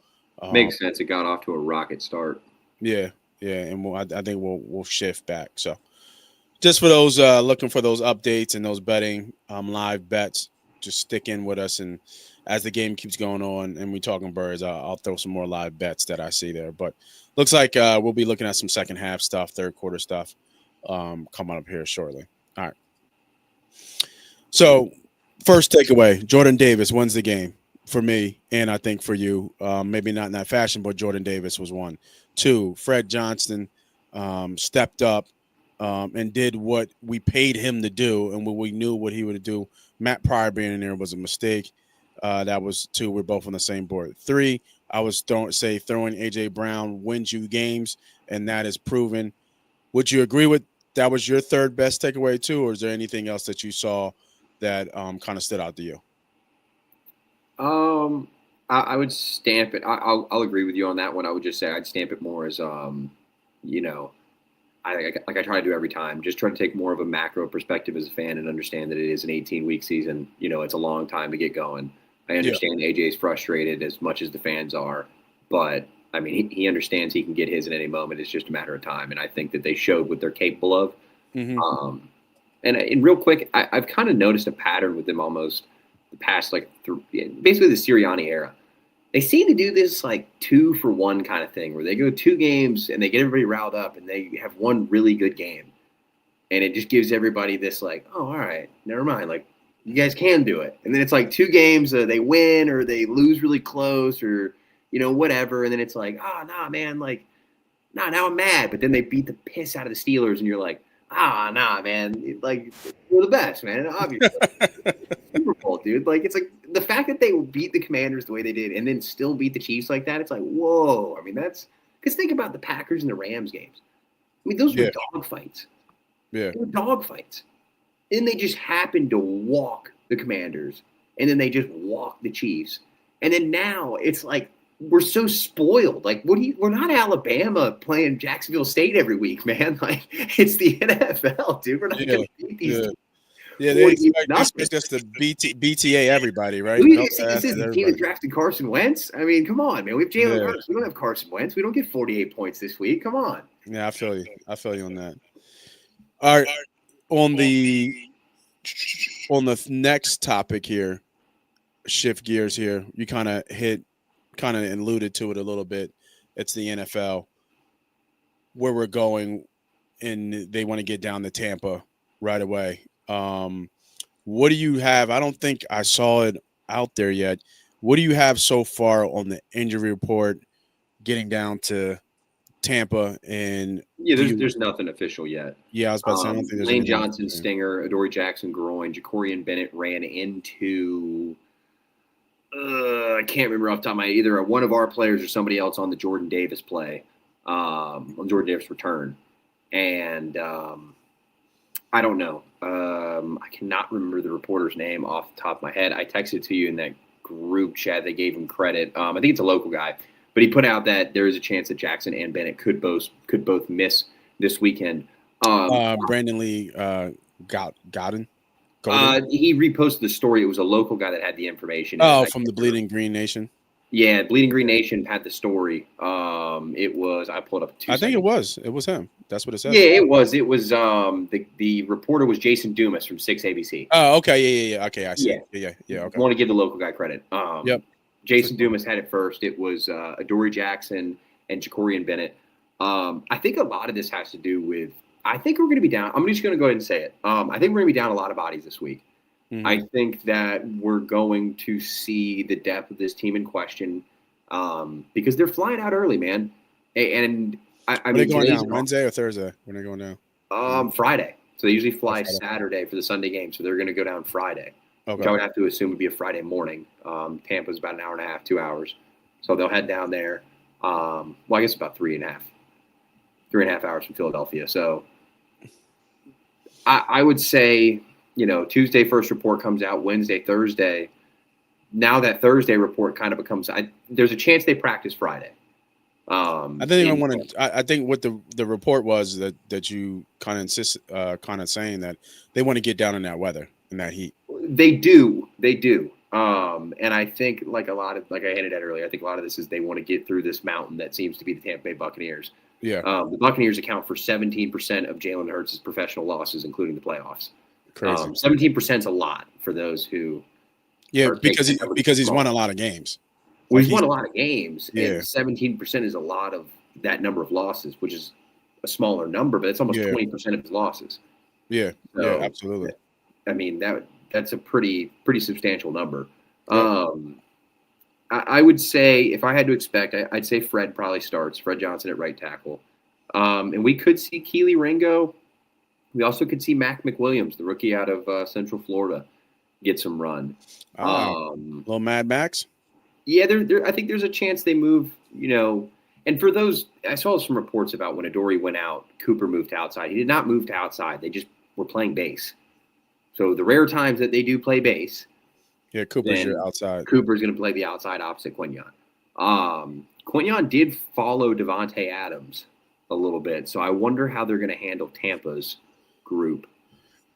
makes sense. It got off to a rocket start. Yeah, and I think we'll shift back. So just for those looking for those updates and those betting live bets, just stick in with us, and as the game keeps going on and we talking birds, I'll throw some more live bets that I see there. But looks like we'll be looking at some second half stuff, third quarter stuff coming up here shortly. All right. So first takeaway, Jordan Davis wins the game for me, and I think for you. Maybe not in that fashion, but Jordan Davis was one. 2, Fred Johnston stepped up and did what we paid him to do and what we knew what he would do. Matt Pryor being in there was a mistake. That was 2. We're both on the same board. 3, I was throwing A.J. Brown wins you games, and that is proven. Would you agree with that was your third best takeaway too, or is there anything else that you saw that kind of stood out to you? I would stamp it. I'll agree with you on that one. I would just say I'd stamp it more as like I try to do every time, just try to take more of a macro perspective as a fan and understand that it is an 18-week season. It's a long time to get going. I understand AJ's frustrated as much as the fans are, but I mean, he understands he can get his at any moment. It's just a matter of time. And I think that they showed what they're capable of. Mm-hmm. And real quick, I've kind of noticed a pattern with them almost the past, basically the Sirianni era. They seem to do this 2-for-1 kind of thing where they go 2 games and they get everybody riled up and they have one really good game. And it just gives everybody this oh, all right, never mind. You guys can do it. And then it's 2 games, they win or they lose really close or, whatever. And then it's nah, man, now I'm mad. But then they beat the piss out of the Steelers and you're nah, man, we're the best, man. Obviously. Super Bowl, dude. It's the fact that they beat the Commanders the way they did and then still beat the Chiefs like that. It's whoa. I mean, that's because think about the Packers and the Rams games. I mean, those were dog fights. Yeah. They were dog fights. And they just happened to walk the Commanders and then they just walked the Chiefs. And then now it's we're so spoiled. We're not Alabama playing Jacksonville State every week, man. It's the NFL, dude. We're not going to beat these teams. Yeah, they expect us to BTA everybody, right? This is the team that drafted Carson Wentz. I mean, come on, man. We have Jalen Hurts. We don't have Carson Wentz. We don't get 48 points this week. Come on. Yeah, I feel you. I feel you on that. All right, on the next topic here, shift gears here. You kind of alluded to it a little bit. It's the NFL, where we're going, and they want to get down to Tampa right away. What do you have? I don't think I saw it out there yet. What do you have so far on the injury report getting down to Tampa? And there's nothing official yet. Yeah, I was about to say, I don't think there's Lane Johnson stinger, Adoree Jackson groin, Jacorian Bennett ran into I can't remember off the top of my head, either one of our players or somebody else on the Jordan Davis play, on Jordan Davis return. And I don't know. I cannot remember the reporter's name off the top of my head. I texted it to you in that group chat. They gave him credit. I think it's a local guy, but he put out that there is a chance that Jackson and Bennett could both miss this weekend. Brandon Lee Golden. He reposted the story. It was a local guy that had the information. Oh, from the Bleeding Green Nation. Yeah, Bleeding Green Nation had the story. It was I pulled up. I think it was him. That's what it says. Yeah, it was. It was. The reporter was Jason Dumas from 6 ABC. Oh, okay, yeah. Okay, I see. Yeah. Okay. Want to give the local guy credit. Yep. Jason Dumas had it first. It was Adoree Jackson and Jacorian Bennett. I think a lot of this has to do with. I think we're going to be down. I'm just going to go ahead and say it. I think we're going to be down a lot of bodies this week. Mm-hmm. I think that we're going to see the depth of this team in question because they're flying out early, man. And I mean, going down Wednesday or Thursday? When are they going down? Friday. So they usually fly Saturday for the Sunday game. So they're going to go down Friday. Okay. Which I would have to assume would be a Friday morning. Tampa's about an hour and a half, 2 hours. So they'll head down there. Well, I guess about 3.5 hours from Philadelphia. So I would say, Tuesday first report comes out, Wednesday, Thursday. Now that Thursday report kind of becomes there's a chance they practice Friday. I think what the report was that you kind of saying that they want to get down in that weather, in that heat. They do. And I think like I hinted at earlier, I think a lot of this is they want to get through this mountain that seems to be the Tampa Bay Buccaneers. Yeah. The Buccaneers account for 17% of Jalen Hurts' professional losses, including the playoffs. Crazy. 17% is a lot for those who. Yeah, because he's won a lot of games. Well, he's won a lot of games, yeah. And 17% is a lot of that number of losses, which is a smaller number, but it's almost 20% of his losses. Yeah, so, absolutely. I mean, that's a pretty substantial number. Yeah. I would say if I had to expect, I'd say Fred probably starts. Fred Johnson at right tackle. And we could see Keely Ringo. We also could see Mac McWilliams, the rookie out of Central Florida, get some run. Little Mad Max? Yeah, I think there's a chance they move, and for those, I saw some reports about when Adoree went out, Cooper moved to outside. He did not move to outside. They just were playing base. So the rare times that they do play base, yeah, Cooper's your outside. Cooper's going to play the outside opposite Quinyon. Quinyon did follow Devontae Adams a little bit, so I wonder how they're going to handle Tampa's group.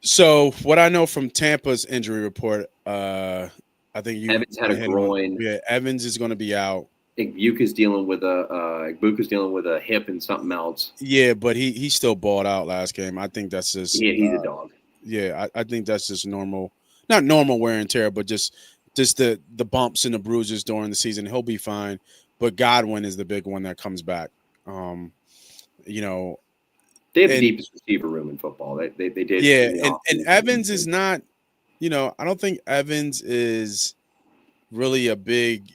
So what I know from Tampa's injury report, I think Evans had a groin. Yeah, Evans is going to be out. Igbuka's dealing with a hip and something else. Yeah, but he still balled out last game. I think that's just he's a dog. Yeah, I think that's just normal. Not normal wear and tear, but just the bumps and the bruises during the season. He'll be fine. But Godwin is the big one that comes back. They have the deepest receiver room in football. They did. Yeah, and Evans is not. I don't think Evans is really a big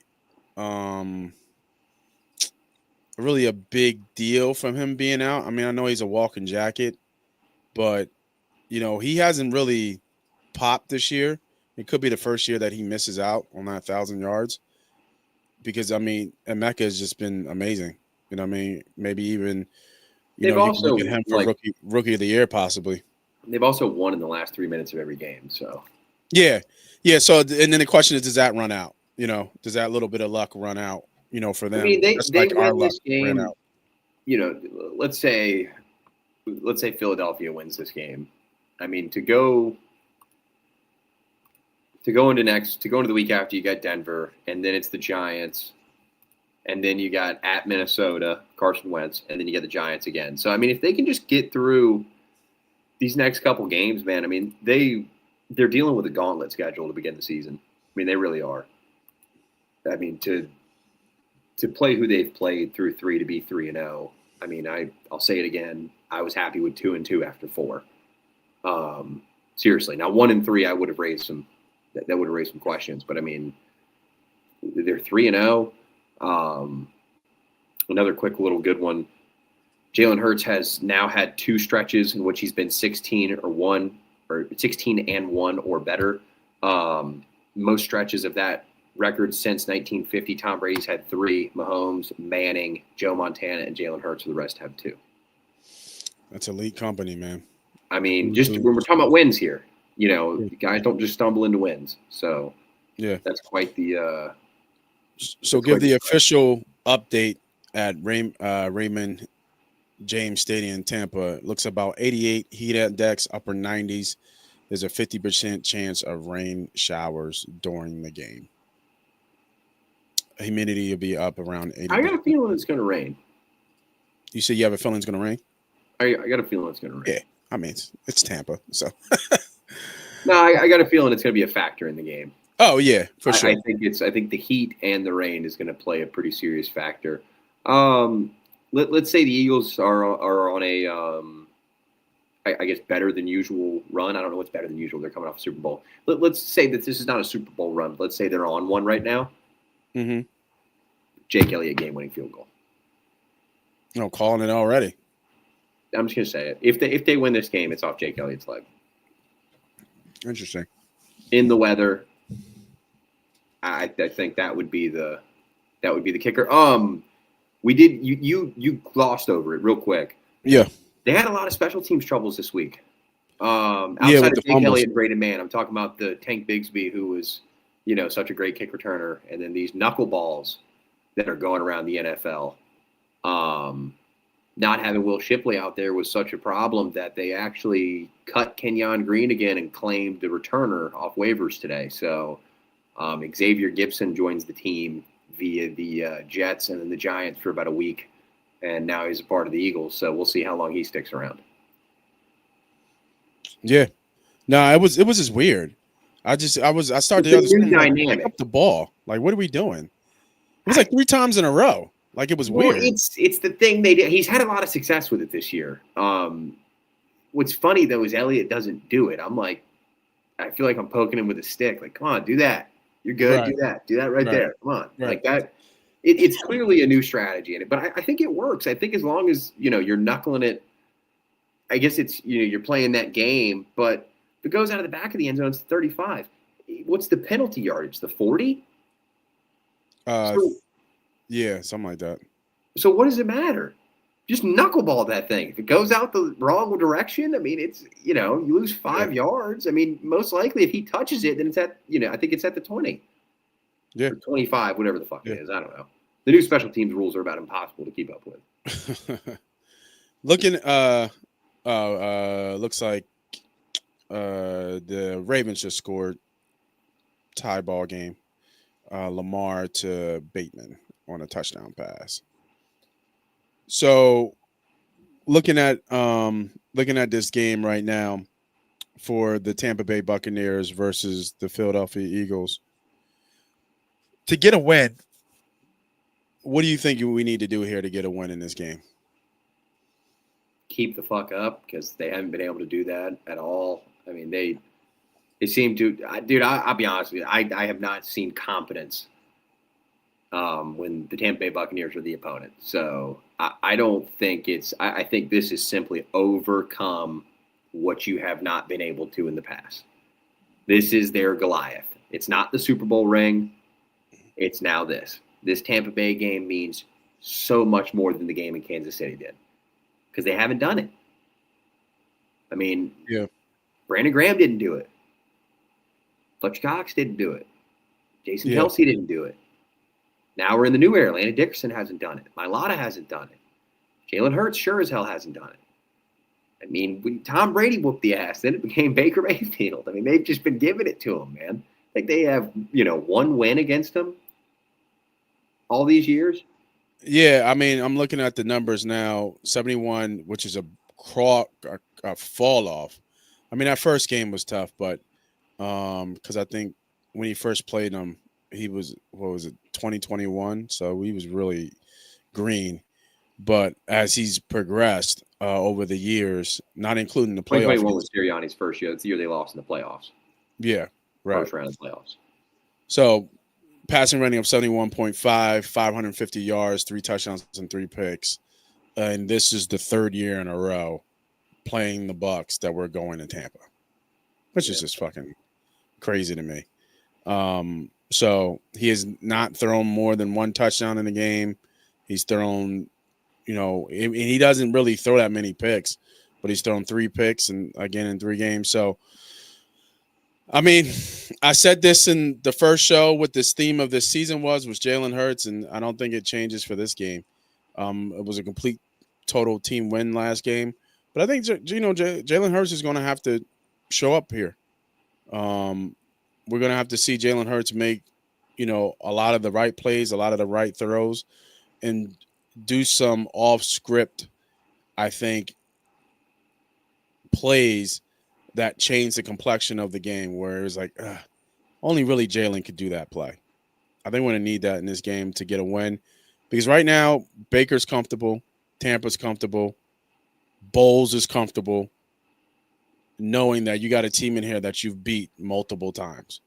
deal from him being out. I mean, I know he's a walking jacket, but he hasn't really popped this year. It could be the first year that he misses out on that 1,000 yards because Emeka has just been amazing. Maybe even they've also look at him for rookie of the year possibly. They've also won in the last 3 minutes of every game. So yeah. So and then the question is, does that run out? Does that little bit of luck run out? For them. I mean, they win this game. Let's say Philadelphia wins this game. I mean, to go into the week after, you got Denver, and then it's the Giants, and then you got at Minnesota, Carson Wentz, and then you get the Giants again. So I mean, if they can just get through these next couple games, man, I mean, they're dealing with a gauntlet schedule to begin the season. I mean, they really are. I mean, to play who they've played through 3 to be 3-0. I mean, I'll say it again. I was happy with 2-2 after 4. Seriously. Now 1-3, I would have raised some. That would have raised some questions. But I mean, they're 3-0. Another quick little good one. Jalen Hurts has now had 2 stretches in which he's been 16 and 1 or better. Most stretches of that record since 1950. Tom Brady's had 3. Mahomes, Manning, Joe Montana, and Jalen Hurts. The rest have 2. That's elite company, man. I mean, just when we're talking about wins here, guys don't just stumble into wins. So yeah, that's quite the. So give the official update at Raymond James Stadium in Tampa. Looks about 88 heat index, upper 90s. There's a 50% chance of rain showers during the game. Humidity will be up around 80. I got a feeling it's going to rain. You said you have a feeling it's going to rain? I got a feeling it's going to rain. Yeah. I mean, it's Tampa, so. No, I got a feeling it's going to be a factor in the game. Oh, yeah, for sure. I think the heat and the rain is going to play a pretty serious factor. Let's say the Eagles are on a I guess better than usual run. I don't know what's better than usual. They're coming off a Super Bowl. Let's say that this is not a Super Bowl run. Let's say they're on one right now. Mm-hmm. Jake Elliott game-winning field goal. No, calling it already. I'm just gonna say it. If they win this game, it's off Jake Elliott's leg. Interesting. In the weather, I think that would be the kicker. You glossed over it real quick. Yeah. They had a lot of special teams troubles this week. Outside of Jake Elliott and Braden Mann, I'm talking about the Tank Bigsby, who was, such a great kick returner, and then these knuckleballs that are going around the NFL. Not having Will Shipley out there was such a problem that they actually cut Kenyon Green again and claimed the returner off waivers today. So Xavier Gibson joins the team via the Jets and then the Giants for about a week, and now he's a part of the Eagles. So we'll see how long he sticks around. Yeah, no, it was just weird. I started the other screen, pick up the ball. Like, what are we doing? It was like 3 times in a row. Like, it was weird. It's the thing they did. He's had a lot of success with it this year. What's funny though is Elliott doesn't do it. I'm like, I feel like I'm poking him with a stick. Like, come on, do that. You're good. Right. Do that right there. Come on, like that. It's clearly a new strategy in it, but I think it works. I think as long as you're knuckling it, I guess it's you're playing that game. But if it goes out of the back of the end zone, it's 35. What's the penalty yardage? The 40? Yeah, something like that. So what does it matter? Just knuckleball that thing. If it goes out the wrong direction, I mean, it's you lose 5 yards. I mean, most likely if he touches it, then it's at I think it's at the 20. Yeah, or 25, whatever the fuck it is. I don't know. The new special teams rules are about impossible to keep up with. Looking, looks like the Ravens just scored. Tie ball game. Lamar to Bateman on a touchdown pass. So looking at this game right now for the Tampa Bay Buccaneers versus the Philadelphia Eagles. To get a win, what do you think we need to do here to get a win in this game? Keep the fuck up, because they haven't been able to do that at all. I mean, they seem to – dude, I'll be honest with you. I have not seen competence when the Tampa Bay Buccaneers are the opponent. So I don't think it's – I think this is simply overcome what you have not been able to in the past. This is their Goliath. It's not the Super Bowl ring. It's now this. This Tampa Bay game means so much more than the game in Kansas City did, because they haven't done it. I mean, Brandon Graham didn't do it. Fletcher Cox didn't do it. Jason Kelsey didn't do it. Now we're in the new era. Landon Dickerson hasn't done it. Mailata hasn't done it. Jalen Hurts sure as hell hasn't done it. I mean, when Tom Brady whooped the ass, then it became Baker Mayfield. I mean, they've just been giving it to him, man. Like, they have, one win against him all these years. Yeah, I mean, I'm looking at the numbers now. 71, which is a fall off. I mean, that first game was tough, but because I think when he first played him, he was 2021, so he was really green. But as he's progressed over the years, not including the playoffs. 2021 was Sirianni's first year. That's the year they lost in the playoffs. Yeah, right. First round of the playoffs. So passing rating of 71.5, 550 yards, 3 touchdowns and 3 picks. And this is the 3rd year in a row playing the Bucs that we're going to Tampa, which is just fucking crazy to me. So he has not thrown more than 1 touchdown in the game. He's thrown, and he doesn't really throw that many picks, but he's thrown 3 picks and again in 3 games. So, I mean, I said this in the first show, what this theme of this season was Jalen Hurts, and I don't think it changes for this game. It was a complete total team win last game. But I think Jalen Hurts is going to have to show up here. We're going to have to see Jalen Hurts make, a lot of the right plays, a lot of the right throws, and do some off script, I think, plays that change the complexion of the game, where it's like, only really Jalen could do that play. I think we're going to need that in this game to get a win, because right now Baker's comfortable, Tampa's comfortable, Bowles is comfortable, knowing that you got a team in here that you've beat multiple times.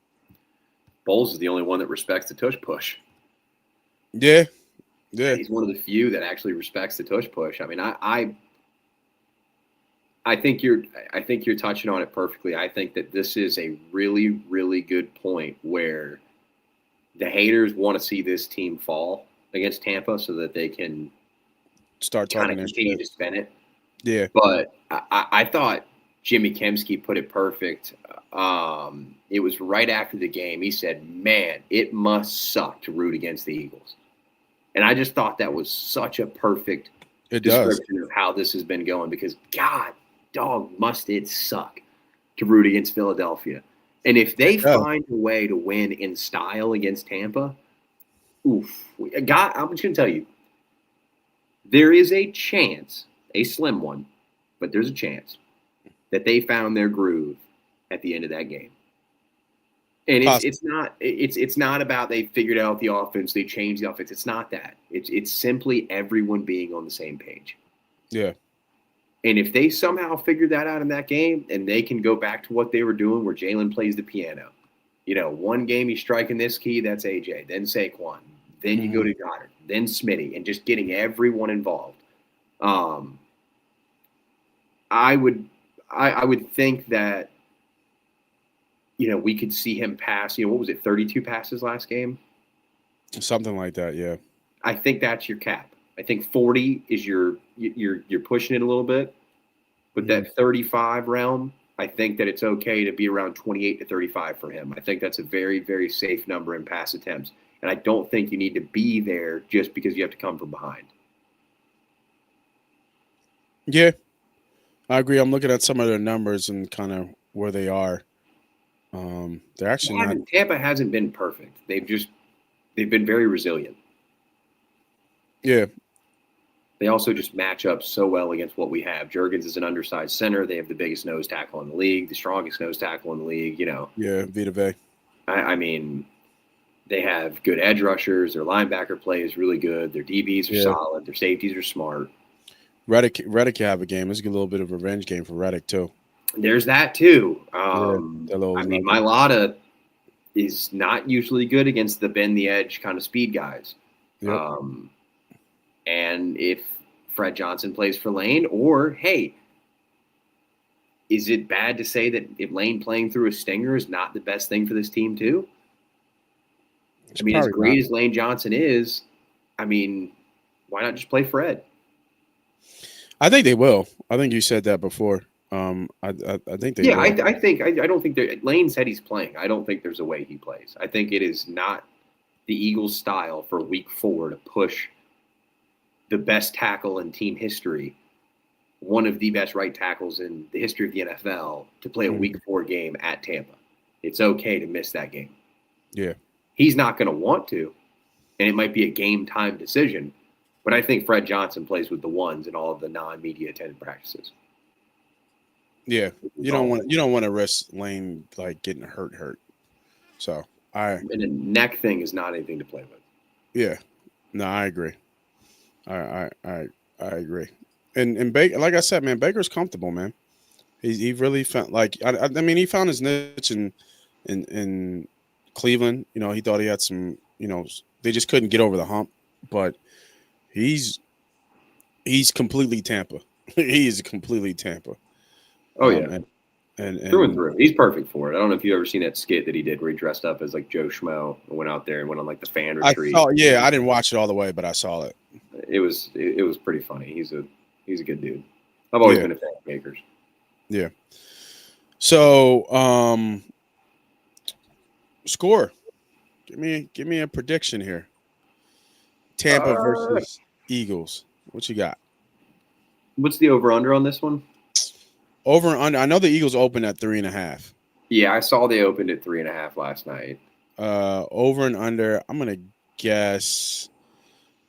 Bowles is the only one that respects the tush push. Yeah. He's one of the few that actually respects the tush push. I mean, I think you're touching on it perfectly. I think that this is a really, really good point where the haters want to see this team fall against Tampa so that they can start kind of continue to spin it. Yeah. But I thought Jimmy Kemsky put it perfect. It was right after the game. He said, "Man, it must suck to root against the Eagles." And I just thought that was such a perfect description of how this has been going, because God, dog, must it suck to root against Philadelphia. And if they find a way to win in style against Tampa, oof. God, I'm just going to tell you, there is a chance, a slim one, but there's a chance that they found their groove at the end of that game. And it's not about they figured out the offense, they changed the offense. It's not that. It's simply everyone being on the same page. Yeah. And if they somehow figure that out in that game, and they can go back to what they were doing, where Jalen plays the piano, one game he's striking this key, that's AJ, then Saquon, then you go to Goddard, then Smitty, and just getting everyone involved. I would think that, we could see him pass, what was it, 32 passes last game? Something like that, yeah. I think that's your cap. I think 40 is you're pushing it a little bit. But that 35 realm, I think that it's okay to be around 28 to 35 for him. I think that's a very, very safe number in pass attempts. And I don't think you need to be there just because you have to come from behind. Yeah, I agree. I'm looking at some of their numbers and kind of where they are. They're actually Tampa hasn't been perfect. They've been very resilient. Yeah. They also just match up so well against what we have. Juergens is an undersized center. They have the biggest nose tackle in the league, the strongest nose tackle in the league. Yeah, Vita Vea. I mean, they have good edge rushers. Their linebacker play is really good. Their DBs are solid. Their safeties are smart. Reddick can have a game. It's a little bit of a revenge game for Reddick too. There's that too. Mailata is not usually good against the bend the edge kind of speed guys. Yep. And if Fred Johnson plays for Lane, or hey, is it bad to say that if Lane playing through a stinger is not the best thing for this team too? As great as Lane Johnson is, why not just play Fred? I think they will. I think you said that before. I think they will. I don't think Lane said he's playing. I don't think there's a way he plays. I think it is not the Eagles' style for week 4 to push the best tackle in team history, one of the best right tackles in the history of the NFL, to play a week 4 game at Tampa. It's okay to miss that game. Yeah. He's not going to want to, and it might be a game time decision, but I think Fred Johnson plays with the ones in all of the non-media attended practices. Yeah. You don't want to risk Lane getting hurt. So and a neck thing is not anything to play with. Yeah. No, I agree. I agree. And Baker, like I said, man, Baker's comfortable, man. He really found he found his niche in Cleveland. He thought he had some, they just couldn't get over the hump, but he's completely Tampa. He is completely Tampa. Oh yeah. And through and through. He's perfect for it. I don't know if you've ever seen that skit that he did where he dressed up as Joe Schmo and went out there and went on the fan retreat. I didn't watch it all the way, but I saw it. It was pretty funny. He's a good dude. I've always been a fan of Baker's. Yeah. So score. Give me a prediction here. Tampa versus Eagles. What you got? What's the over-under on this one? Over and under. I know the Eagles opened at 3.5. Yeah, I saw they opened at 3.5 last night. Over and under. I'm gonna guess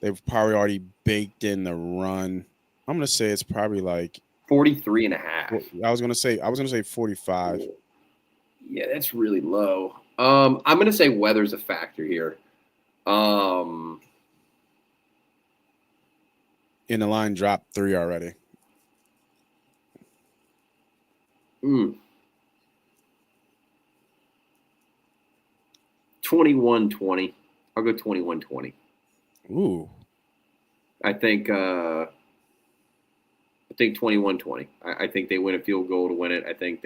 they've probably already baked in the run. I'm gonna say it's probably like 43.5. I was gonna say 45. Yeah, that's really low. I'm gonna say weather's a factor here. And the line dropped 3 already. 21-20. I'll go 21-20. Ooh. I think 21-20. I think they win a field goal to win it. I think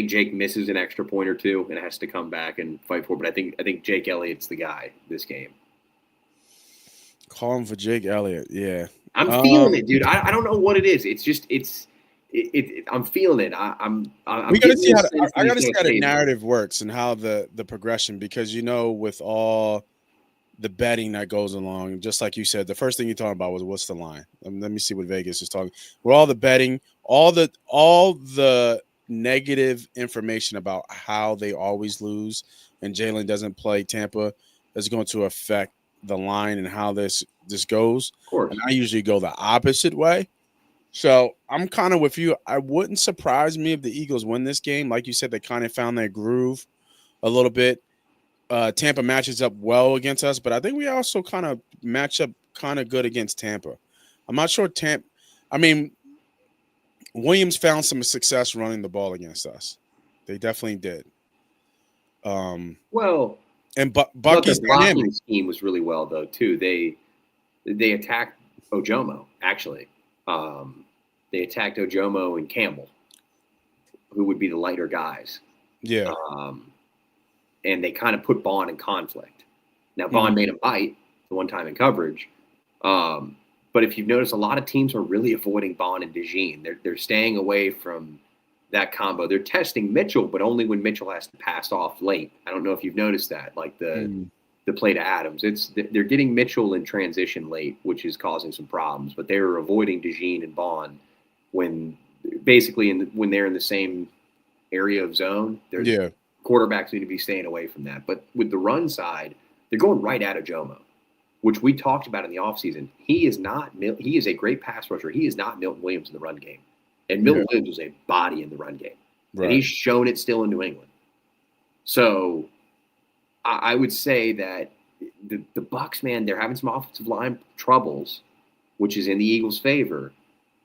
Jake misses an extra point or two and has to come back and fight for it. But I think Jake Elliott's the guy this game. Calling for Jake Elliott. Yeah. I'm feeling it, dude. I don't know what it is. It's just I'm feeling it. We gotta see how the narrative works and how the progression, because with all the betting that goes along, just like you said, the first thing you talked about was what's the line. Let me see what Vegas is talking. With all the betting, all the negative information about how they always lose and Jalen doesn't play Tampa is going to affect the line and how this goes. Of course. And I usually go the opposite way. So I'm kind of with you. I wouldn't surprise me if the Eagles win this game. Like you said, they kind of found their groove a little bit. Tampa matches up well against us, but I think we also kind of match up kind of good against Tampa. I'm not sure Williams found some success running the ball against us. They definitely did. And Bucky's blocking scheme was really well though too. They attacked Ojomo actually. They attacked Ojomo and Campbell, who would be the lighter guys. Yeah. And they kind of put Bond in conflict. Now, Bond made him bite the one time in coverage. But if you've noticed, a lot of teams are really avoiding Bond and DeJean. They're staying away from that combo. They're testing Mitchell, but only when Mitchell has to pass off late. I don't know if you've noticed that, like the play to Adams. They're getting Mitchell in transition late, which is causing some problems. But they were avoiding DeJean and Bond when they're in the same area of zone. Quarterbacks need to be staying away from that. But with the run side, they're going right at Ojomo, which we talked about in the offseason. He is a great pass rusher. He is not Milton Williams in the run game. And Milton Williams was a body in the run game. Right. And he's shown it still in New England. So I would say that the Bucs, man, they're having some offensive line troubles, which is in the Eagles' favor.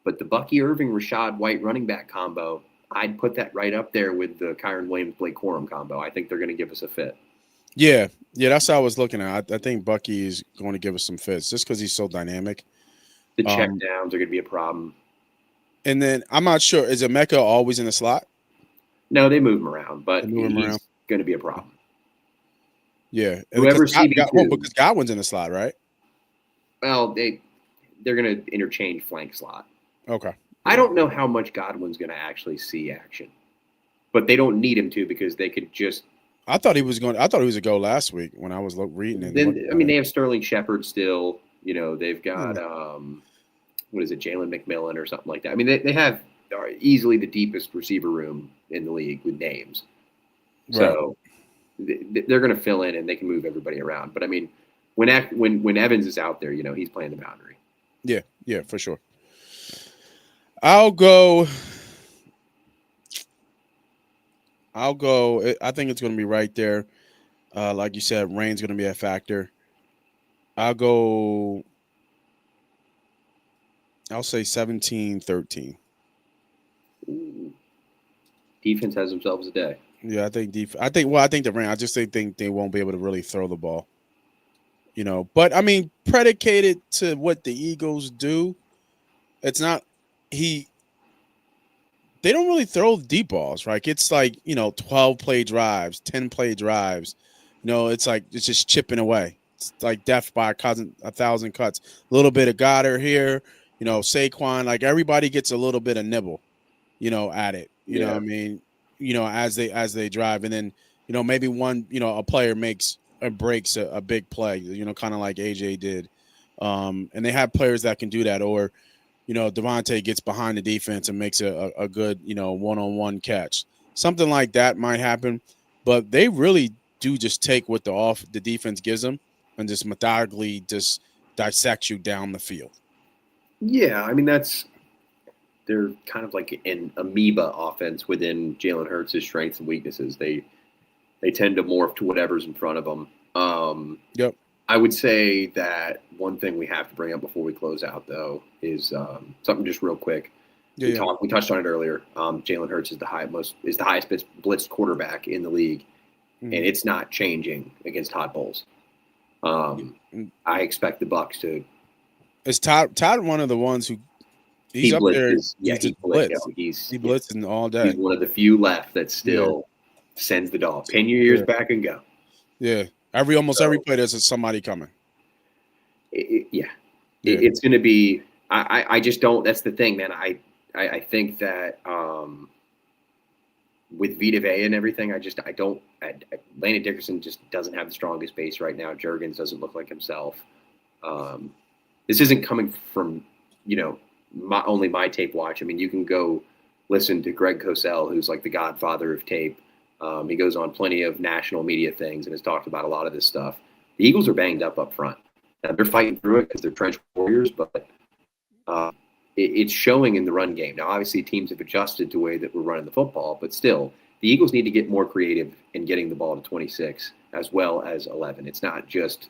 But the Bucky Irving, Rashad White running back combo, I'd put that right up there with the Kyron Williams, Blake Corum combo. I think they're going to give us a fit. Yeah, that's how I was looking at. I think Bucky is going to give us some fits just because he's so dynamic. The check downs are going to be a problem. And then I'm not sure, is Emeka always in the slot? No, they move him around, but he's going to be a problem. Yeah, because Godwin's in the slot, right? Well, they're going to interchange flank slot. Okay. I don't know how much Godwin's going to actually see action, but they don't need him to because they could just. I thought he was a go last week when I was reading it. They have Sterling Shepard still. They've got what is it, Jalen McMillan or something like that. I mean, they have easily the deepest receiver room in the league with names. Right. So they're going to fill in and they can move everybody around. But I mean, when Evans is out there, he's playing the boundary. Yeah, for sure. I'll go. I think it's going to be right there. Like you said, rain's going to be a factor. I'll say 17-13. Defense has themselves a day. Yeah, I think the rain. I just think they won't be able to really throw the ball. But I mean, predicated to what the Eagles do, it's not. They don't really throw deep balls, right? It's like 12 play drives, 10 play drives. It's like it's just chipping away. It's like death by 1,000 cuts. A little bit of Goddard here, Saquon. Like everybody gets a little bit of nibble, at it. You know what I mean? As they drive, and then maybe one a player makes or breaks a big play. Kind of like AJ did, and they have players that can do that, or Devontae gets behind the defense and makes a good, one-on-one catch. Something like that might happen, but they really do just take what the defense gives them and just methodically just dissect you down the field. Yeah, I mean they're kind of like an amoeba offense within Jalen Hurts' strengths and weaknesses. They tend to morph to whatever's in front of them. Yep. I would say that one thing we have to bring up before we close out, though, is something just real quick. We touched on it earlier. Jalen Hurts is the highest blitzed quarterback in the league, and it's not changing against Todd Bowles. I expect the Bucs to. Is Todd one of the ones who he's up there? He blitzing all day. He's one of the few left that still sends the dog. Pin your ears back and go. Yeah, almost every play there's somebody coming. It's going to be. I just don't. That's the thing, man. I think that with Vita Vea and everything, I don't. Landon Dickerson just doesn't have the strongest base right now. Juergens doesn't look like himself. This isn't coming from only my tape watch. I mean, you can go listen to Greg Cosell, who's like the godfather of tape. He goes on plenty of national media things and has talked about a lot of this stuff. The Eagles are banged up front. Now, they're fighting through it because they're trench warriors, but it's showing in the run game. Now, obviously, teams have adjusted to the way that we're running the football, but still, the Eagles need to get more creative in getting the ball to 26 as well as 11. It's not just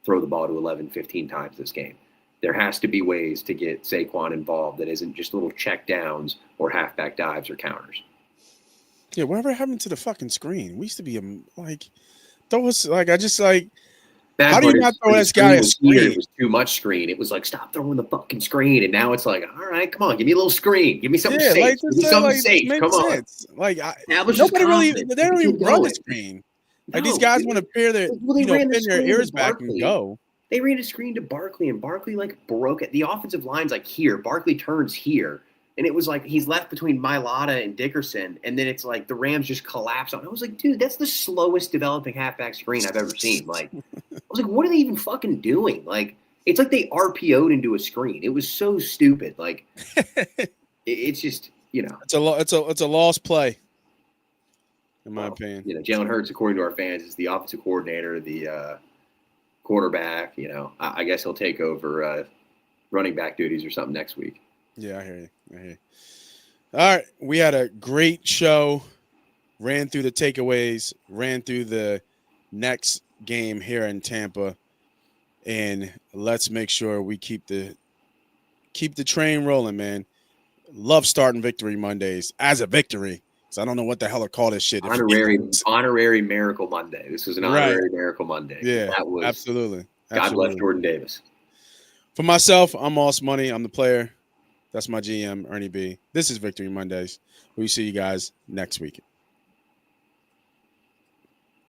throw the ball to 11, 15 times this game. There has to be ways to get Saquon involved that isn't just little check downs or halfback dives or counters. Yeah, whatever happened to the fucking screen? We used to be how do you not throw this guy a screen? It was too much screen. It was like, stop throwing the fucking screen. And now it's like, all right, come on, give me a little screen. Give me something safe. Give me something safe. Come on. Sense. Nobody really, they don't even run the screen. Like these guys want to pin their ears back and go. They ran a screen to Barkley, and Barkley broke it. The offensive line's here. Barkley turns here. And it was like he's left between Mailata and Dickerson, and then it's like the Rams just collapse on. I was like, dude, that's the slowest developing halfback screen I've ever seen. I was like, what are they even fucking doing? It's like they RPO'd into a screen. It was so stupid. It's just it's a lost play, in my opinion. Jalen Hurts, according to our fans, is the offensive coordinator, the quarterback. I guess he'll take over running back duties or something next week. Yeah, I hear you. All right, we had a great show. Ran through the takeaways, ran through the next game here in Tampa, and let's make sure we keep the train rolling, man. Love starting Victory Mondays as a victory. So I don't know what the hell to call this shit. Honorary Miracle Monday. This was an honorary Miracle Monday. Yeah, that was absolutely. God bless Jordan Davis. For myself, I'm Moss Money. I'm the player. That's my GM, Ernie B. This is Victory Mondays. We'll see you guys next week.